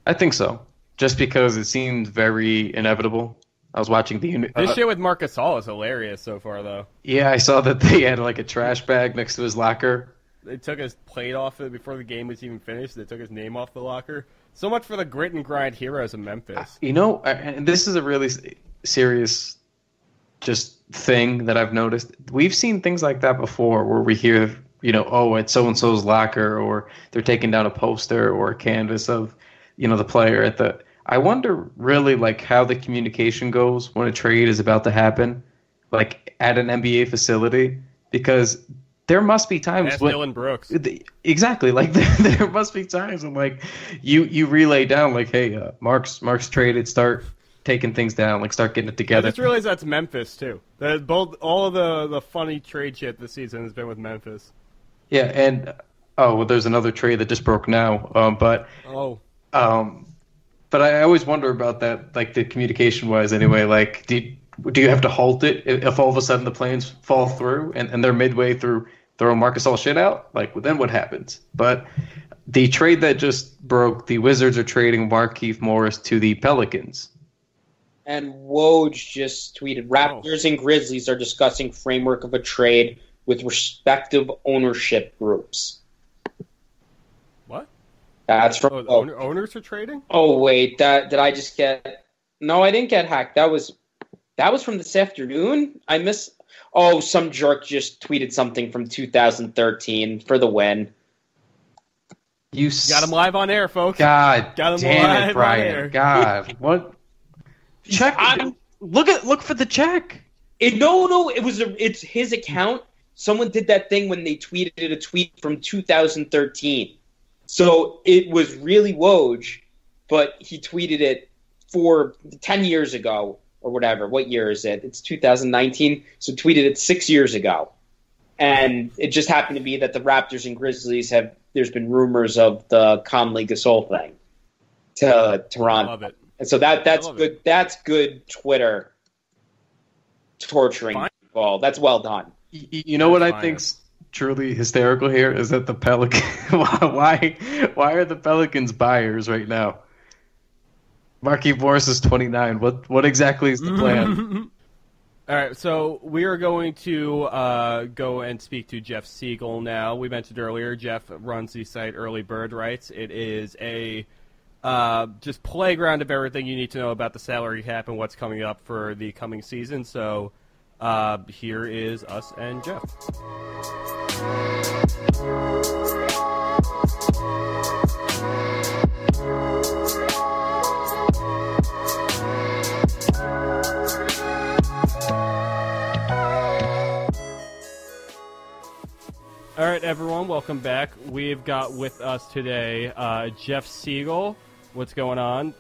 Speaker 3: I think so. Just because it seemed very inevitable. I was watching
Speaker 2: this shit with Marc Gasol is hilarious so far, though.
Speaker 3: Yeah, I saw that they had like a trash bag next to his locker.
Speaker 2: They took his plate off it before the game was even finished. They took his name off the locker. So much for the grit and grind heroes of Memphis.
Speaker 3: And this is a really serious just thing that I've noticed. We've seen things like that before where we hear, it's so-and-so's locker, or they're taking down a poster or a canvas of, the player at the... I wonder really like how the communication goes when a trade is about to happen, like at an NBA facility, because there must be times
Speaker 2: Ask
Speaker 3: when
Speaker 2: Dylan Brooks.
Speaker 3: Exactly, like there must be times when like you relay down like, hey, Mark's traded, start taking things down, like start getting it together.
Speaker 2: I just realized that's Memphis too. All of the funny trade shit this season has been with Memphis.
Speaker 3: Yeah, and there's another trade that just broke now, But I always wonder about that, like the communication-wise anyway. Like, do you have to halt it if all of a sudden the plans fall through and they're midway through throwing Marc Gasol shit out? Like, well, then what happens? But the trade that just broke, the Wizards are trading Markieff Morris to the Pelicans.
Speaker 4: And Woj just tweeted, Raptors and Grizzlies are discussing framework of a trade with respective ownership groups. That's from
Speaker 2: owners are trading.
Speaker 4: Oh wait, did I just get? No, I didn't get hacked. That was from this afternoon. Oh, some jerk just tweeted something from 2013 for the win.
Speaker 3: You
Speaker 2: Got him live on air, folks.
Speaker 3: God
Speaker 2: Got him
Speaker 3: damn
Speaker 2: live
Speaker 3: it,
Speaker 2: on
Speaker 3: Brian.
Speaker 2: air.
Speaker 3: God, what? Check. Look for the check.
Speaker 4: No, it's his account. Someone did that thing when they tweeted a tweet from 2013. So it was really Woj, but he tweeted it for 10 years ago or whatever. What year is it? It's 2019. So tweeted it 6 years ago. And it just happened to be that the Raptors and Grizzlies there's been rumors of the Conley Gasol thing to Toronto.
Speaker 2: I love it.
Speaker 4: And so that's good. That's good Twitter torturing people. That's well done.
Speaker 3: You know what I think's truly hysterical here is that the Pelicans. why are the Pelicans buyers right now? Markieff Morris is 29. What exactly is the plan?
Speaker 2: All right, so we are going to go and speak to Jeff Siegel now. We mentioned earlier, Jeff runs the site Early Bird Rights. It is a just playground of everything you need to know about the salary cap and what's coming up for the coming season. So here is us and Jeff. All right, everyone, welcome back. We've got with us today Jeff Siegel. What's going on?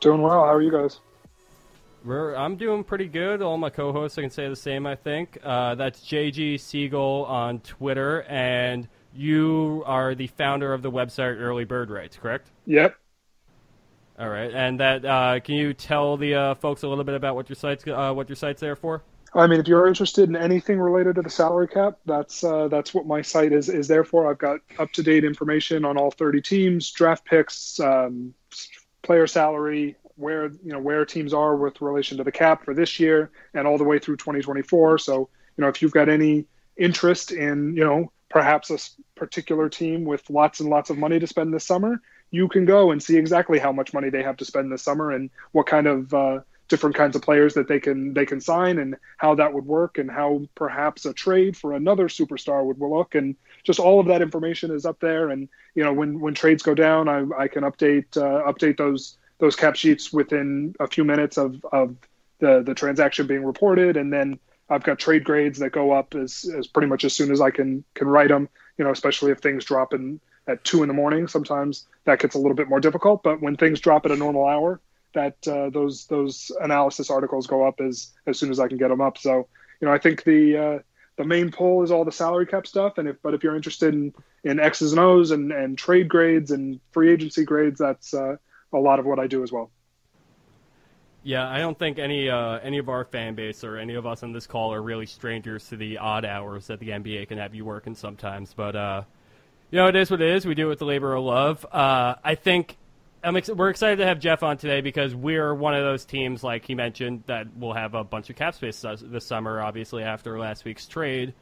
Speaker 5: Doing well. How are you guys?
Speaker 2: I'm doing pretty good. All my co-hosts, I can say the same, I think. That's JG Siegel on Twitter, and you are the founder of the website Early Bird Rights, correct?
Speaker 5: Yep.
Speaker 2: All right, and that can you tell the folks a little bit about what your site's there for?
Speaker 5: I mean, if you're interested in anything related to the salary cap, that's what my site is there for. I've got up-to-date information on all 30 teams, draft picks, player salary, where teams are with relation to the cap for this year and all the way through 2024. So, if you've got any interest in, perhaps a particular team with lots and lots of money to spend this summer, you can go and see exactly how much money they have to spend this summer and what kind of different kinds of players that they can sign and how that would work and how perhaps a trade for another superstar would look, and just all of that information is up there. And when trades go down, I can update those cap sheets within a few minutes of the transaction being reported, and then I've got trade grades that go up as pretty much as soon as I can write them. Especially if things drop at 2 a.m. Sometimes that gets a little bit more difficult, but when things drop at a normal hour, that those analysis articles go up as soon as I can get them up. So, I think the main pull is all the salary cap stuff. And if you're interested in X's and O's and trade grades and free agency grades, that's a lot of what I do as well.
Speaker 2: Yeah, I don't think any of our fan base or any of us on this call are really strangers to the odd hours that the NBA can have you working sometimes. But it is what it is. We do it with the labor of love. I think. We're excited to have Jeff on today because we're one of those teams, like he mentioned, that will have a bunch of cap space this summer, obviously, after last week's trade.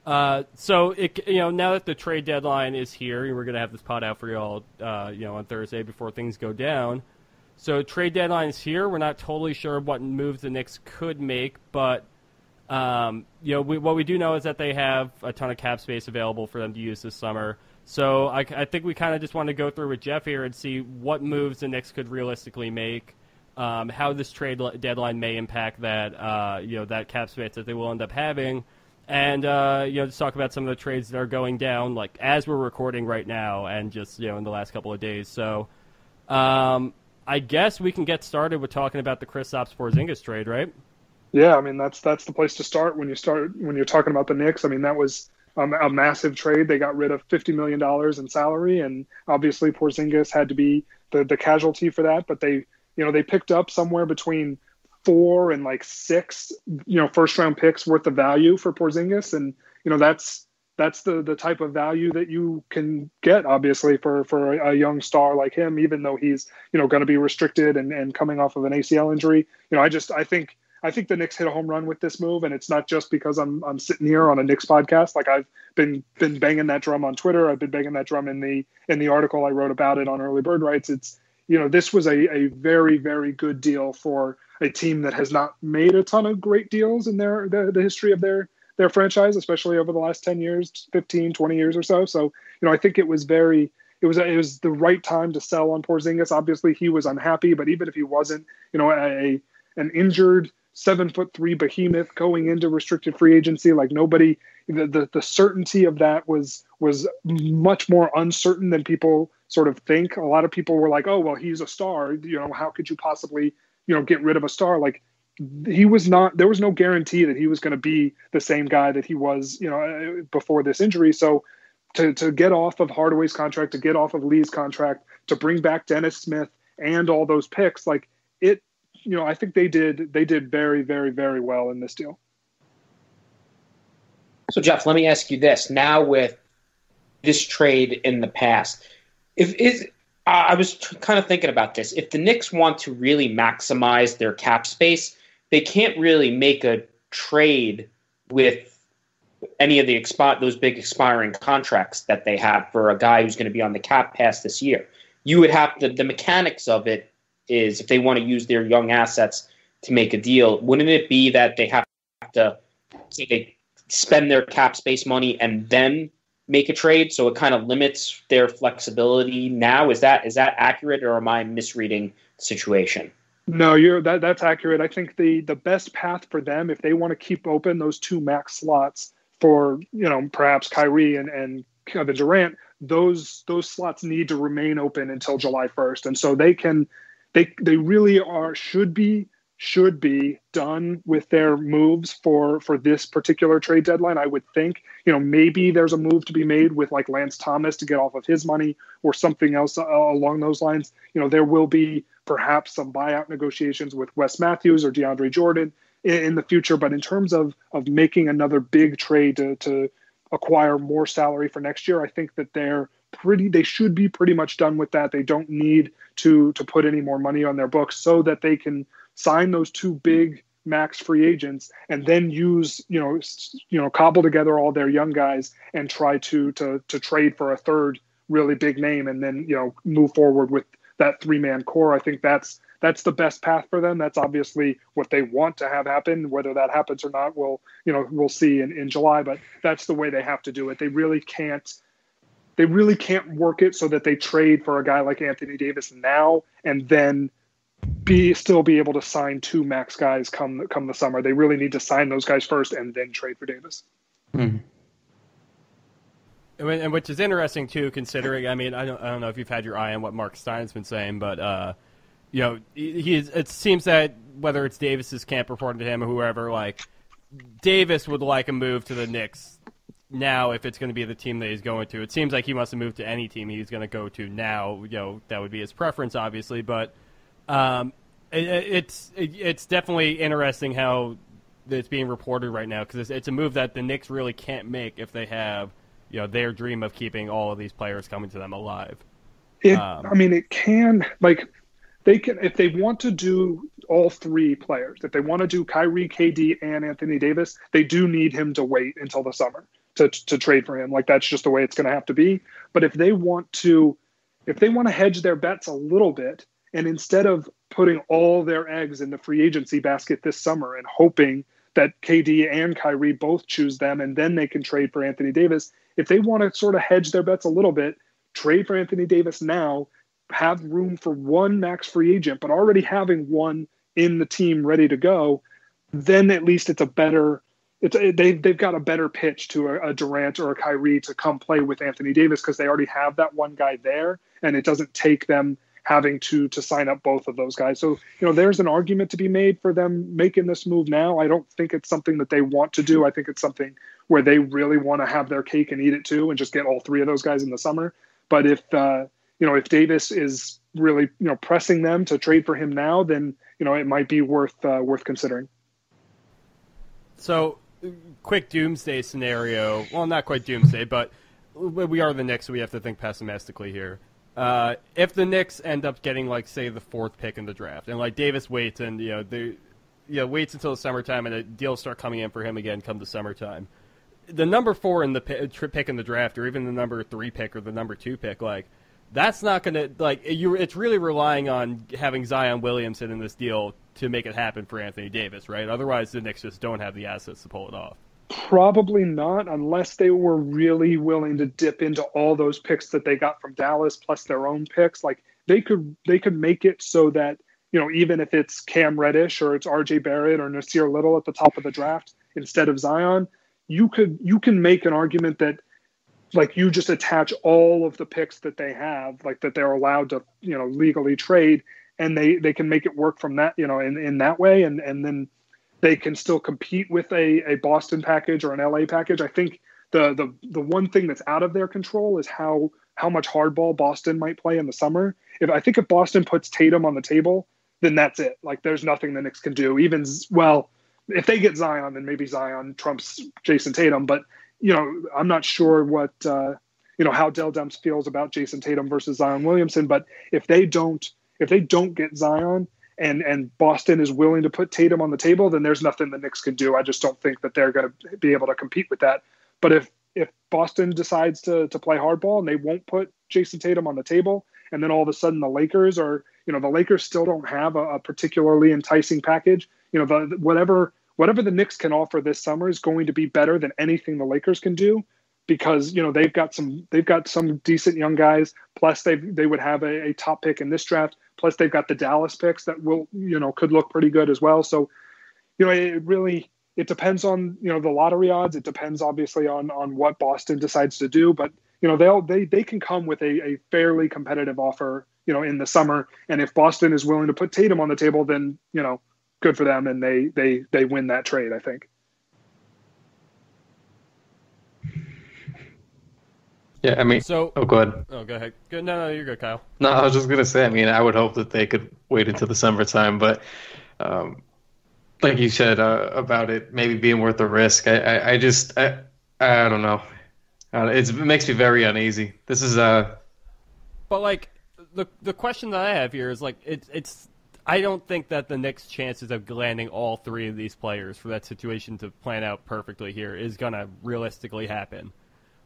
Speaker 2: Now that the trade deadline is here, we're going to have this pod out for you all, on Thursday before things go down. So trade deadline is here. We're not totally sure what moves the Knicks could make, but what we do know is that they have a ton of cap space available for them to use this summer. So I think we kind of just want to go through with Jeff here and see what moves the Knicks could realistically make, how this trade deadline may impact that that cap space that they will end up having, and just talk about some of the trades that are going down like as we're recording right now and just in the last couple of days. So I guess we can get started with talking about the Kristaps Porzingis trade, right?
Speaker 5: Yeah, I mean that's the place to start when you're talking about the Knicks. I mean that was a massive trade. They got rid of $50 million in salary, and obviously Porzingis had to be the casualty for that. But they picked up somewhere between 4 and 6, first round picks worth of value for Porzingis, and that's the type of value that you can get, obviously, for a young star like him, even though he's going to be restricted and coming off of an ACL injury. I think the Knicks hit a home run with this move, and it's not just because I'm sitting here on a Knicks podcast. Like I've been banging that drum on Twitter. I've been banging that drum in the article I wrote about it on Early Bird Rights. It's this was a very, very good deal for a team that has not made a ton of great deals in the history of their franchise, especially over the last 10 years, 15, 20 years or so. So, I think it was the right time to sell on Porzingis. Obviously, he was unhappy, but even if he wasn't, an injured 7'3" behemoth going into restricted free agency, like nobody, the certainty of that was much more uncertain than people sort of think. A lot of people were like, oh, well, he's a star. How could you possibly, get rid of a star? Like, he was not, there was no guarantee that he was going to be the same guy that he was, before this injury. So to get off of Hardaway's contract, to get off of Lee's contract, to bring back Dennis Smith and all those picks, like it, I think they did very, very, very well in this deal.
Speaker 4: So Jeff, let me ask you this. Now with this trade in the past, I was kind of thinking about this. If the Knicks want to really maximize their cap space, they can't really make a trade with any of those big expiring contracts that they have for a guy who's going to be on the cap past this year. You would have the mechanics of it is if they want to use their young assets to make a deal, wouldn't it be that they have to they spend their cap space money and then make a trade? So it kind of limits their flexibility now. Is that accurate, or am I misreading the situation?
Speaker 5: No, that's accurate. I think the best path for them, if they want to keep open those 2 max slots for, perhaps Kyrie and Kevin Durant, those slots need to remain open until July 1st. And so they really should be done with their moves for this particular trade deadline. I would think, maybe there's a move to be made with like Lance Thomas to get off of his money or something else along those lines. There will be perhaps some buyout negotiations with Wes Matthews or DeAndre Jordan in the future. But in terms of making another big trade to acquire more salary for next year, I think that they should be pretty much done with that. They don't need to put any more money on their books so that they can sign those 2 big max free agents and then use, cobble together all their young guys and try to trade for a third really big name and then, move forward with that 3-man core. I think that's the best path for them. That's obviously what they want to have happen. Whether that happens or not, we'll see in July, but that's the way they have to do it. They really can't work it so that they trade for a guy like Anthony Davis now and then still be able to sign 2 max guys come the summer. They really need to sign those guys first and then trade for Davis.
Speaker 2: Mm-hmm. And which is interesting too, considering, I don't know if you've had your eye on what Mark Stein's been saying, but it seems that whether it's Davis's camp reporting to him or whoever, like Davis would like a move to the Knicks now if it's going to be the team that he's going to. It seems like he wants to move to any team he's going to go to now. That would be his preference, obviously, but it's definitely interesting how it's being reported right now because it's a move that the Knicks really can't make if they have their dream of keeping all of these players coming to them alive.
Speaker 5: It can, like, they can, if they want to do all 3 players, if they want to do Kyrie, KD, and Anthony Davis, they do need him to wait until the summer to trade for him. Like, that's just the way it's going to have to be. But if they want to hedge their bets a little bit, and instead of putting all their eggs in the free agency basket this summer and hoping that KD and Kyrie both choose them and then they can trade for Anthony Davis, if they want to sort of hedge their bets a little bit, trade for Anthony Davis now, have room for 1 max free agent, but already having 1 in the team ready to go, then at least they've got a better pitch to a Durant or a Kyrie to come play with Anthony Davis because they already have that 1 guy there, and it doesn't take them having to sign up both of those guys. So, there's an argument to be made for them making this move now. I don't think it's something that they want to do. I think it's something where they really want to have their cake and eat it too and just get all 3 of those guys in the summer. But if Davis is really, pressing them to trade for him now, then, it might be worth considering.
Speaker 2: So, quick doomsday scenario. Well, not quite doomsday, but we are the Knicks, so we have to think pessimistically here. If the Knicks end up getting, like, say, the 4th pick in the draft, and like Davis waits and waits until the summertime, and a deals start coming in for him again come the summertime, the number 4 in the pick in the draft, or even the number 3 pick or the number 2 pick, like, that's not going to, like, it's really relying on having Zion Williamson in this deal to make it happen for Anthony Davis, right? Otherwise, the Knicks just don't have the assets to pull it off.
Speaker 5: Probably not, unless they were really willing to dip into all those picks that they got from Dallas plus their own picks. Like they could make it so that, even if it's Cam Reddish or it's RJ Barrett or Nasir Little at the top of the draft instead of Zion, you can make an argument that like you just attach all of the picks that they have, like that they're allowed to, legally trade, and they can make it work from that, in that way. And then they can still compete with a Boston package or an LA package. I think the one thing that's out of their control is how much hardball Boston might play in the summer. If Boston puts Tatum on the table, then that's it. Like there's nothing the Knicks can do. If they get Zion, then maybe Zion trumps Jason Tatum. But I'm not sure what how Dell Demps feels about Jason Tatum versus Zion Williamson. But if they don't get Zion, and Boston is willing to put Tatum on the table, then there's nothing the Knicks can do. I just don't think that they're going to be able to compete with that. But if Boston decides to play hardball and they won't put Jason Tatum on the table, and then all of a sudden the Lakers still don't have a particularly enticing package. Whatever the Knicks can offer this summer is going to be better than anything the Lakers can do, because they've got some decent young guys. Plus they would have a top pick in this draft. Plus they've got the Dallas picks that will could look pretty good as well. So it depends on the lottery odds. It depends obviously on what Boston decides to do. But they can come with a fairly competitive offer in the summer. And if Boston is willing to put Tatum on the table, then good for them, and they win that trade, I think.
Speaker 3: Yeah, I mean,
Speaker 2: So,
Speaker 3: go ahead.
Speaker 2: Oh, go ahead. Good. No, you're good, Kyle.
Speaker 3: No, I was just going to say, I mean, I would hope that they could wait until the summertime, but like you said about it maybe being worth the risk, I don't know. It makes me very uneasy. This is
Speaker 2: But like the question that I have here is like it's I don't think that the Knicks' chances of landing all three of these players for that situation to plan out perfectly here is gonna realistically happen.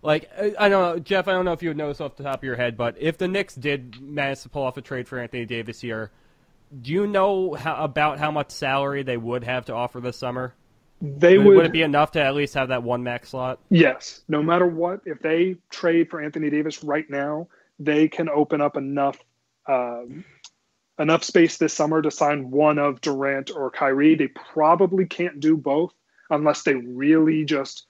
Speaker 2: Like, I don't know, Jeff, I don't know if you would know this off the top of your head, but if the Knicks did manage to pull off a trade for Anthony Davis here, do you know about how much salary they would have to offer this summer? Would it be enough to at least have that one max slot?
Speaker 5: Yes. No matter what, if they trade for Anthony Davis right now, they can open up enough space this summer to sign one of Durant or Kyrie. They probably can't do both unless they really just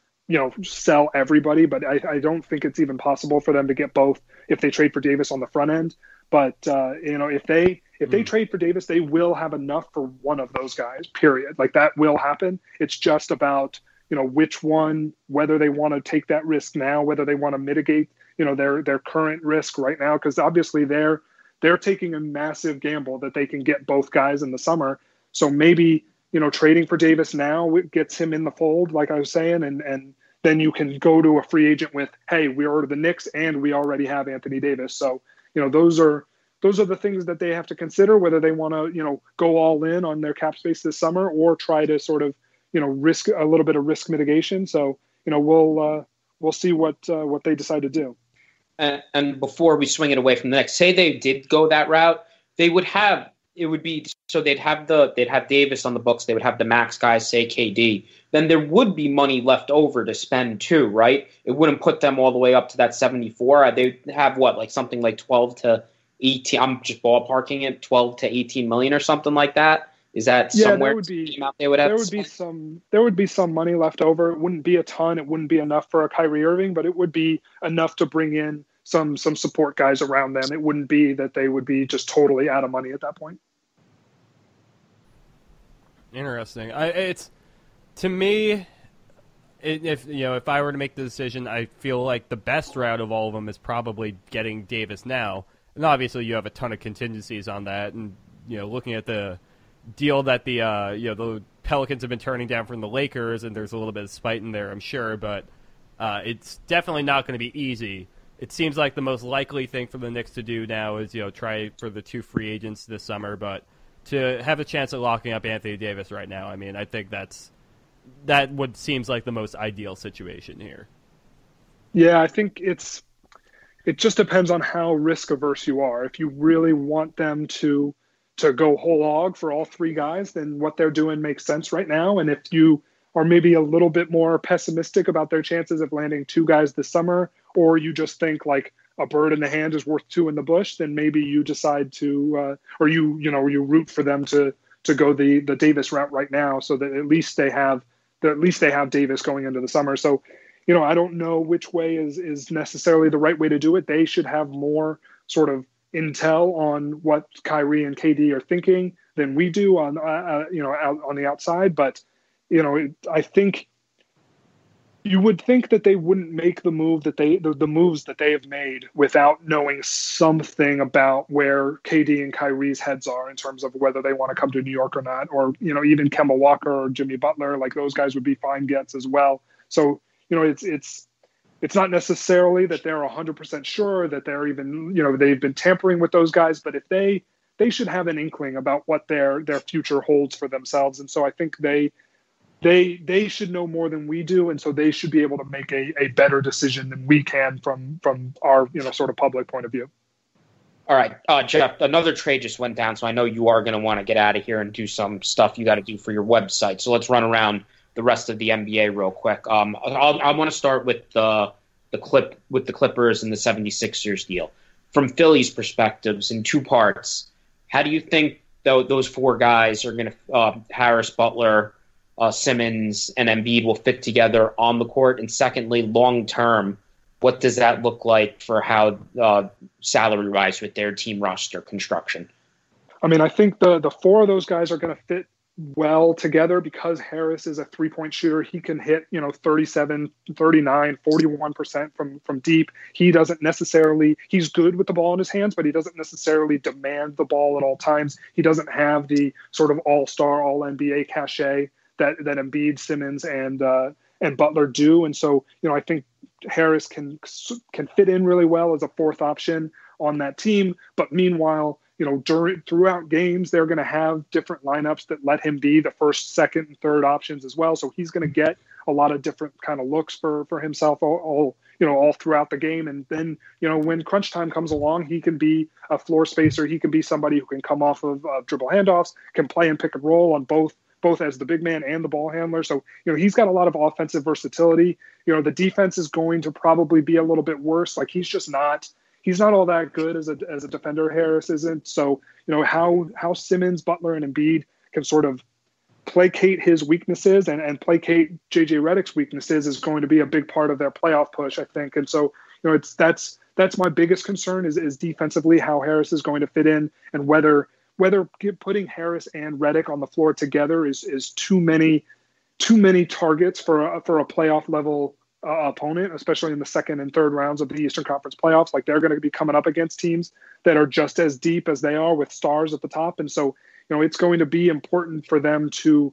Speaker 5: sell everybody, but I don't think it's even possible for them to get both if they trade for Davis on the front end. But if they trade for Davis, they will have enough for one of those guys, period. Like that will happen. It's just about which one, whether they want to take that risk now, whether they want to mitigate their current risk right now, because obviously they're taking a massive gamble that they can get both guys in the summer. So maybe trading for Davis now gets him in the fold, like I was saying, and then you can go to a free agent with, hey, we are the Knicks and we already have Anthony Davis. So, those are the things that they have to consider, whether they want to, go all in on their cap space this summer or try to sort of, risk a little bit of risk mitigation. So, we'll see what they decide to do.
Speaker 4: And before we swing it away from the Knicks, say they did go that route, they'd have Davis on the books, they would have the max guys, say KD, then there would be money left over to spend too, right? It wouldn't put them all the way up to that 74. They'd have something like 12 to 18, I'm just ballparking it, 12 to 18 million or something like that. Is that somewhere
Speaker 5: there would be some money left over. It wouldn't be a ton. It wouldn't be enough for a Kyrie Irving, but it would be enough to bring in some support guys around them. It wouldn't be that they would be just totally out of money at that point.
Speaker 2: Interesting. It's to me, if I were to make the decision, I feel like the best route of all of them is probably getting Davis now. And obviously, you have a ton of contingencies on that. And looking at the deal that the Pelicans have been turning down from the Lakers, and there's a little bit of spite in there, I'm sure, but it's definitely not going to be easy. It seems like the most likely thing for the Knicks to do now is try for the two free agents this summer, but to have a chance at locking up Anthony Davis right now, I mean, I think that would seems like the most ideal situation here.
Speaker 5: Yeah, I think it just depends on how risk averse you are. If you really want them to to go whole hog for all three guys, then what they're doing makes sense right now. And if you are maybe a little bit more pessimistic about their chances of landing two guys this summer, or you just think like a bird in the hand is worth two in the bush, then maybe you decide to, or you root for them to go the Davis route right now, so that at least they have Davis going into the summer. So, I don't know which way is necessarily the right way to do it. They should have more sort of intel on what Kyrie and KD are thinking than we do on out on the outside. But I think you would think that they wouldn't make the moves that they have made without knowing something about where KD and Kyrie's heads are in terms of whether they want to come to New York or not, or even Kemba Walker or Jimmy Butler, like those guys would be fine gets as well. So it's not necessarily that they're 100% sure that they're even they've been tampering with those guys, but if they should have an inkling about what their future holds for themselves, and so I think they should know more than we do, and so they should be able to make a better decision than we can from our sort of public point of view.
Speaker 4: All right, Jeff, another trade just went down, so I know you are going to want to get out of here and do some stuff you got to do for your website. So let's run around the rest of the NBA real quick. I want to start with the Clippers and the 76ers deal. From Philly's perspectives, in two parts, how do you think those four guys are going to Harris, Butler, Simmons, and Embiid will fit together on the court? And secondly, long term, what does that look like for how salary rise with their team roster construction?
Speaker 5: I mean, I think the four of those guys are going to fit well together because Harris is a three-point shooter. He can hit 37, 39, 41% from deep. He doesn't necessarily, he's good with the ball in his hands, but he doesn't necessarily demand the ball at all times. He doesn't have the sort of all-star, all-NBA cachet that Embiid, Simmons, and Butler do. And so, I think Harris can fit in really well as a fourth option on that team. But meanwhile, throughout games, they're going to have different lineups that let him be the first, second, and third options as well. So he's going to get a lot of different kind of looks for himself all throughout the game. And then, when crunch time comes along, he can be a floor spacer. He can be somebody who can come off of dribble handoffs, can play and pick and roll on both as the big man and the ball handler. So, he's got a lot of offensive versatility. The defense is going to probably be a little bit worse. Like he's not all that good as a defender. Harris isn't. So, how Simmons, Butler, and Embiid can sort of placate his weaknesses and placate JJ Redick's weaknesses is going to be a big part of their playoff push, I think. And so, that's my biggest concern is defensively how Harris is going to fit in, and whether putting Harris and Redick on the floor together is too many targets for a playoff level opponent, especially in the second and third rounds of the Eastern Conference playoffs. Like they're going to be coming up against teams that are just as deep as they are with stars at the top. And so, it's going to be important for them to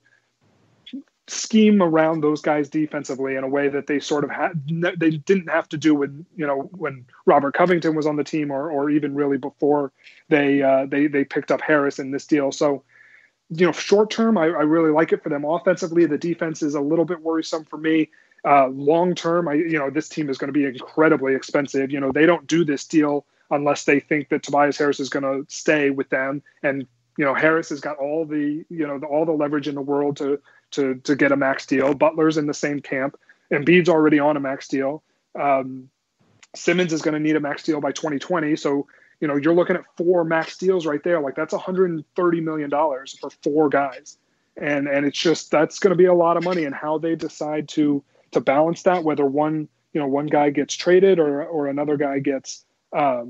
Speaker 5: scheme around those guys defensively in a way that they sort of they didn't have to do when Robert Covington was on the team or even really before they picked up Harris in this deal. So, short term, I really like it for them offensively. The defense is a little bit worrisome for me. Long term, this team is going to be incredibly expensive. They don't do this deal unless they think that Tobias Harris is going to stay with them. And, Harris has got all the leverage in the world to get a max deal. Butler's in the same camp. Embiid's already on a max deal. Simmons is going to need a max deal by 2020. So, you're looking at four max deals right there. Like that's $130 million for four guys. And it's just, that's going to be a lot of money, and how they decide to balance that, whether one guy gets traded or another guy gets, or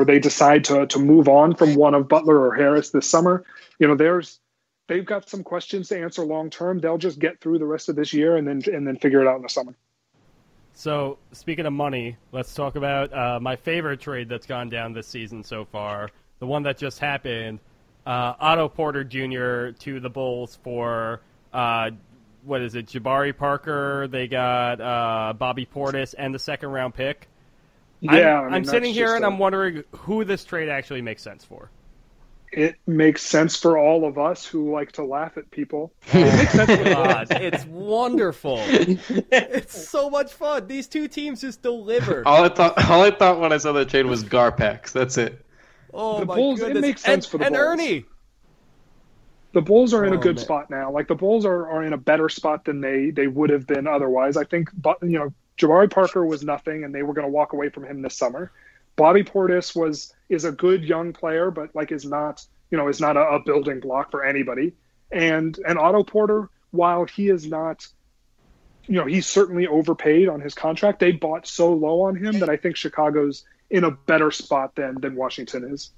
Speaker 5: they decide to move on from one of Butler or Harris this summer. They've got some questions to answer long term. They'll just get through the rest of this year and then figure it out in the summer.
Speaker 2: So, speaking of money, let's talk about my favorite trade that's gone down this season so far, the one that just happened. Otto Porter Jr. to the Bulls for, Jabari Parker. They got Bobby Portis and the second-round pick.
Speaker 5: Yeah,
Speaker 2: I'm sitting here and I'm wondering who this trade actually makes sense for.
Speaker 5: It makes sense for all of us who like to laugh at people.
Speaker 2: It makes sense for us. It's wonderful. It's so much fun. These two teams just deliver.
Speaker 3: All I thought when I saw that trade was Garpax. That's it.
Speaker 2: Oh
Speaker 5: the
Speaker 2: my
Speaker 5: Bulls,
Speaker 2: goodness!
Speaker 5: it makes sense for the
Speaker 2: and
Speaker 5: Bulls.
Speaker 2: Ernie.
Speaker 5: The Bulls are in a
Speaker 2: Oh,
Speaker 5: good
Speaker 2: man.
Speaker 5: spot now. Like the Bulls are in a better spot than they would have been otherwise. I think, Jabari Parker was nothing, and they were going to walk away from him this summer. Bobby Portis is a good young player, but like is not a building block for anybody. And Otto Porter, while he is not, he's certainly overpaid on his contract. They bought so low on him that I think Chicago's in a better spot than Washington is.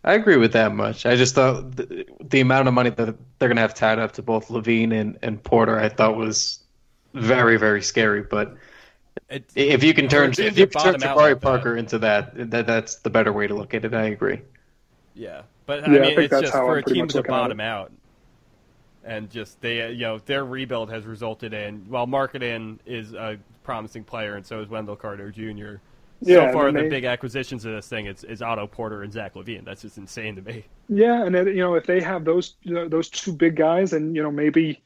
Speaker 3: I agree with that much. I just thought the amount of money that they're going to have tied up to both Levine and Porter, I thought was very, very scary. But if you can turn Jabari Parker into that's the better way to look at it. I agree.
Speaker 2: Yeah, but
Speaker 5: I
Speaker 2: mean,
Speaker 5: think
Speaker 2: it's
Speaker 5: that's
Speaker 2: just
Speaker 5: how
Speaker 2: for
Speaker 5: I'm
Speaker 2: a
Speaker 5: pretty
Speaker 2: team
Speaker 5: much
Speaker 2: to
Speaker 5: looking at
Speaker 2: bottom
Speaker 5: it.
Speaker 2: out, and just their rebuild has resulted in Marketing is a promising player, and so is Wendell Carter Jr.
Speaker 5: Yeah,
Speaker 2: So far,
Speaker 5: and
Speaker 2: the big acquisitions of this thing is Otto Porter and Zach LaVine. That's just insane to me.
Speaker 5: Yeah, and if they have those two big guys, and maybe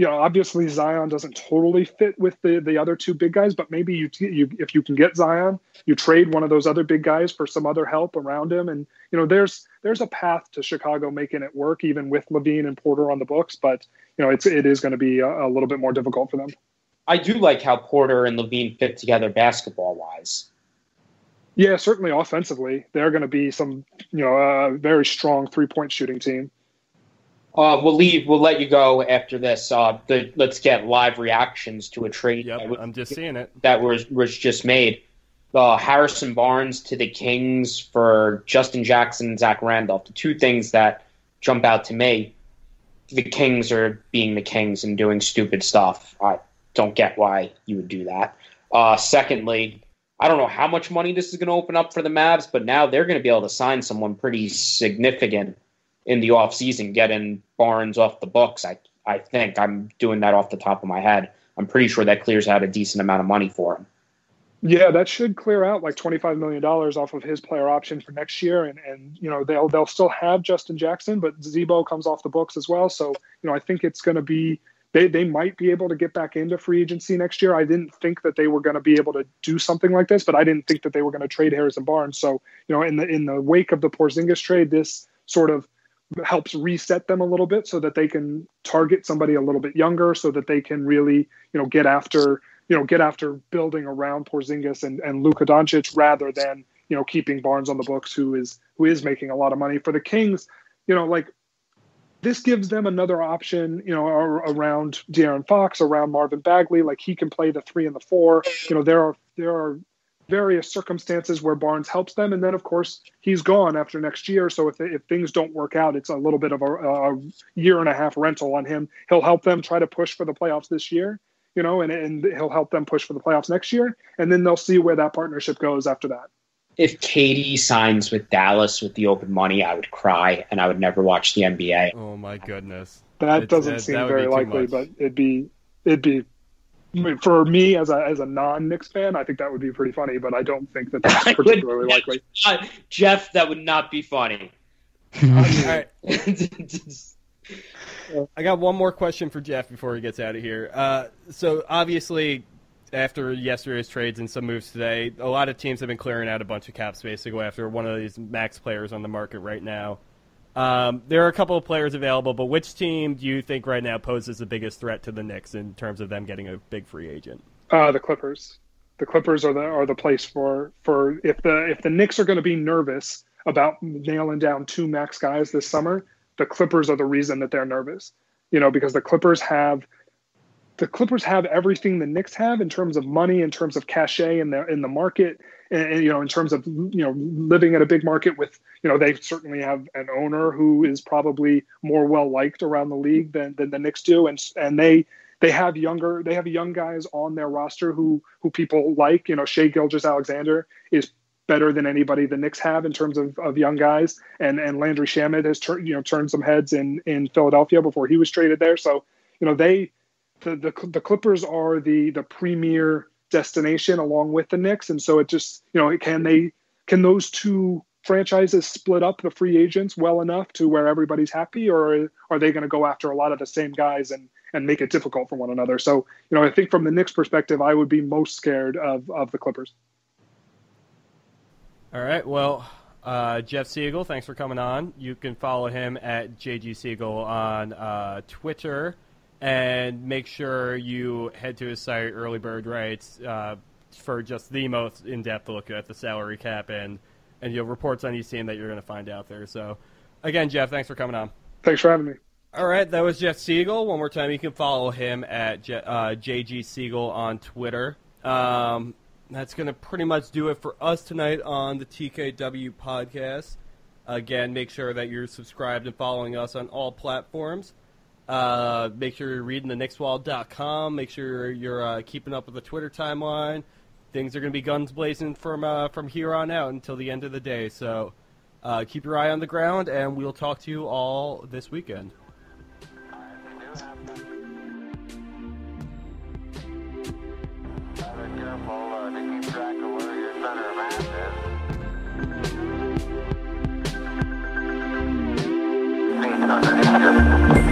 Speaker 5: obviously Zion doesn't totally fit with the other two big guys, but maybe you if you can get Zion, you trade one of those other big guys for some other help around him, and there's a path to Chicago making it work even with LaVine and Porter on the books, but it is going to be a little bit more difficult for them.
Speaker 4: I do like how Porter and LaVine fit together basketball wise.
Speaker 5: Yeah, certainly offensively, they're going to be some very strong 3-point shooting team.
Speaker 4: We'll let you go after this. Let's get live reactions to a trade.
Speaker 2: Yep, I'm just seeing it.
Speaker 4: That was just made. Harrison Barnes to the Kings for Justin Jackson and Zach Randolph. The two things that jump out to me. The Kings are being the Kings and doing stupid stuff. I don't get why you would do that. Secondly, I don't know how much money this is going to open up for the Mavs, but now they're going to be able to sign someone pretty significant in the offseason, getting Barnes off the books. I think I'm doing that off the top of my head. I'm pretty sure that clears out a decent amount of money for him.
Speaker 5: Yeah, that should clear out like $25 million off of his player option for next year, and they'll still have Justin Jackson, but Zebo comes off the books as well. So I think it's going to be they might be able to get back into free agency next year. I didn't think that they were going to be able to do something like this, but I didn't think that they were going to trade Harrison Barnes. So in the wake of the Porzingis trade, this sort of helps reset them a little bit so that they can target somebody a little bit younger, so that they can really get after building around Porzingis and Luka Doncic rather than keeping Barnes on the books, who is making a lot of money. For the Kings, this gives them another option, around De'Aaron Fox, around Marvin Bagley. Like, he can play the 3 and the 4. There are various circumstances where Barnes helps them, and then of course he's gone after next year. So if things don't work out, it's a little bit of a year and a half rental on him. He'll help them try to push for the playoffs this year, and he'll help them push for the playoffs next year, and then they'll see where that partnership goes after that.
Speaker 4: If KD signs with Dallas with the open money, I would cry and I would never watch the NBA.
Speaker 2: Oh my goodness,
Speaker 5: that doesn't seem very likely, but it'd be for me as a non-Knicks fan, I think that would be pretty funny, but I don't think that that's particularly likely.
Speaker 4: Jeff, that would not be funny.
Speaker 2: All right. I got one more question for Jeff before he gets out of here. So obviously, after yesterday's trades and some moves today, a lot of teams have been clearing out a bunch of cap space to go after one of these max players on the market right now. There are a couple of players available, but which team do you think right now poses the biggest threat to the Knicks in terms of them getting a big free agent?
Speaker 5: The Clippers. The Clippers are the place for if the Knicks are going to be nervous about nailing down 2 max guys this summer, the Clippers are the reason that they're nervous. Because the Clippers have everything the Knicks have in terms of money, in terms of cachet in the market, and in terms of living at a big market with they certainly have an owner who is probably more well liked around the league than the Knicks do, and they have young guys on their roster who people like. Shai Gilgeous-Alexander is better than anybody the Knicks have in terms of young guys, and Landry Shamet has turned some heads in Philadelphia before he was traded there. So the Clippers are the premier destination along with the Knicks, and so it just can those two franchises split up the free agents well enough to where everybody's happy, or are they going to go after a lot of the same guys and make it difficult for one another? So I think from the Knicks perspective, I would be most scared of the Clippers.
Speaker 2: All right, well, Jeff Siegel, thanks for coming on. You can follow him at JG Siegel on Twitter, and make sure you head to his site, Early Bird Rights, for just the most in-depth look at the salary cap and reports on each team that you're going to find out there. So, again, Jeff, thanks for coming on.
Speaker 5: Thanks for having me.
Speaker 2: All right, that was Jeff Siegel. One more time, you can follow him at JG Siegel on Twitter. That's going to pretty much do it for us tonight on the TKW podcast. Again, make sure that you're subscribed and following us on all platforms. Make sure you're reading the Knickswall.com. Make sure you're keeping up with the Twitter timeline. Things are going to be guns blazing from here on out until the end of the day. So keep your eye on the ground, and we'll talk to you all this weekend.
Speaker 1: Careful to keep track of where your center of mass is. Underneath you.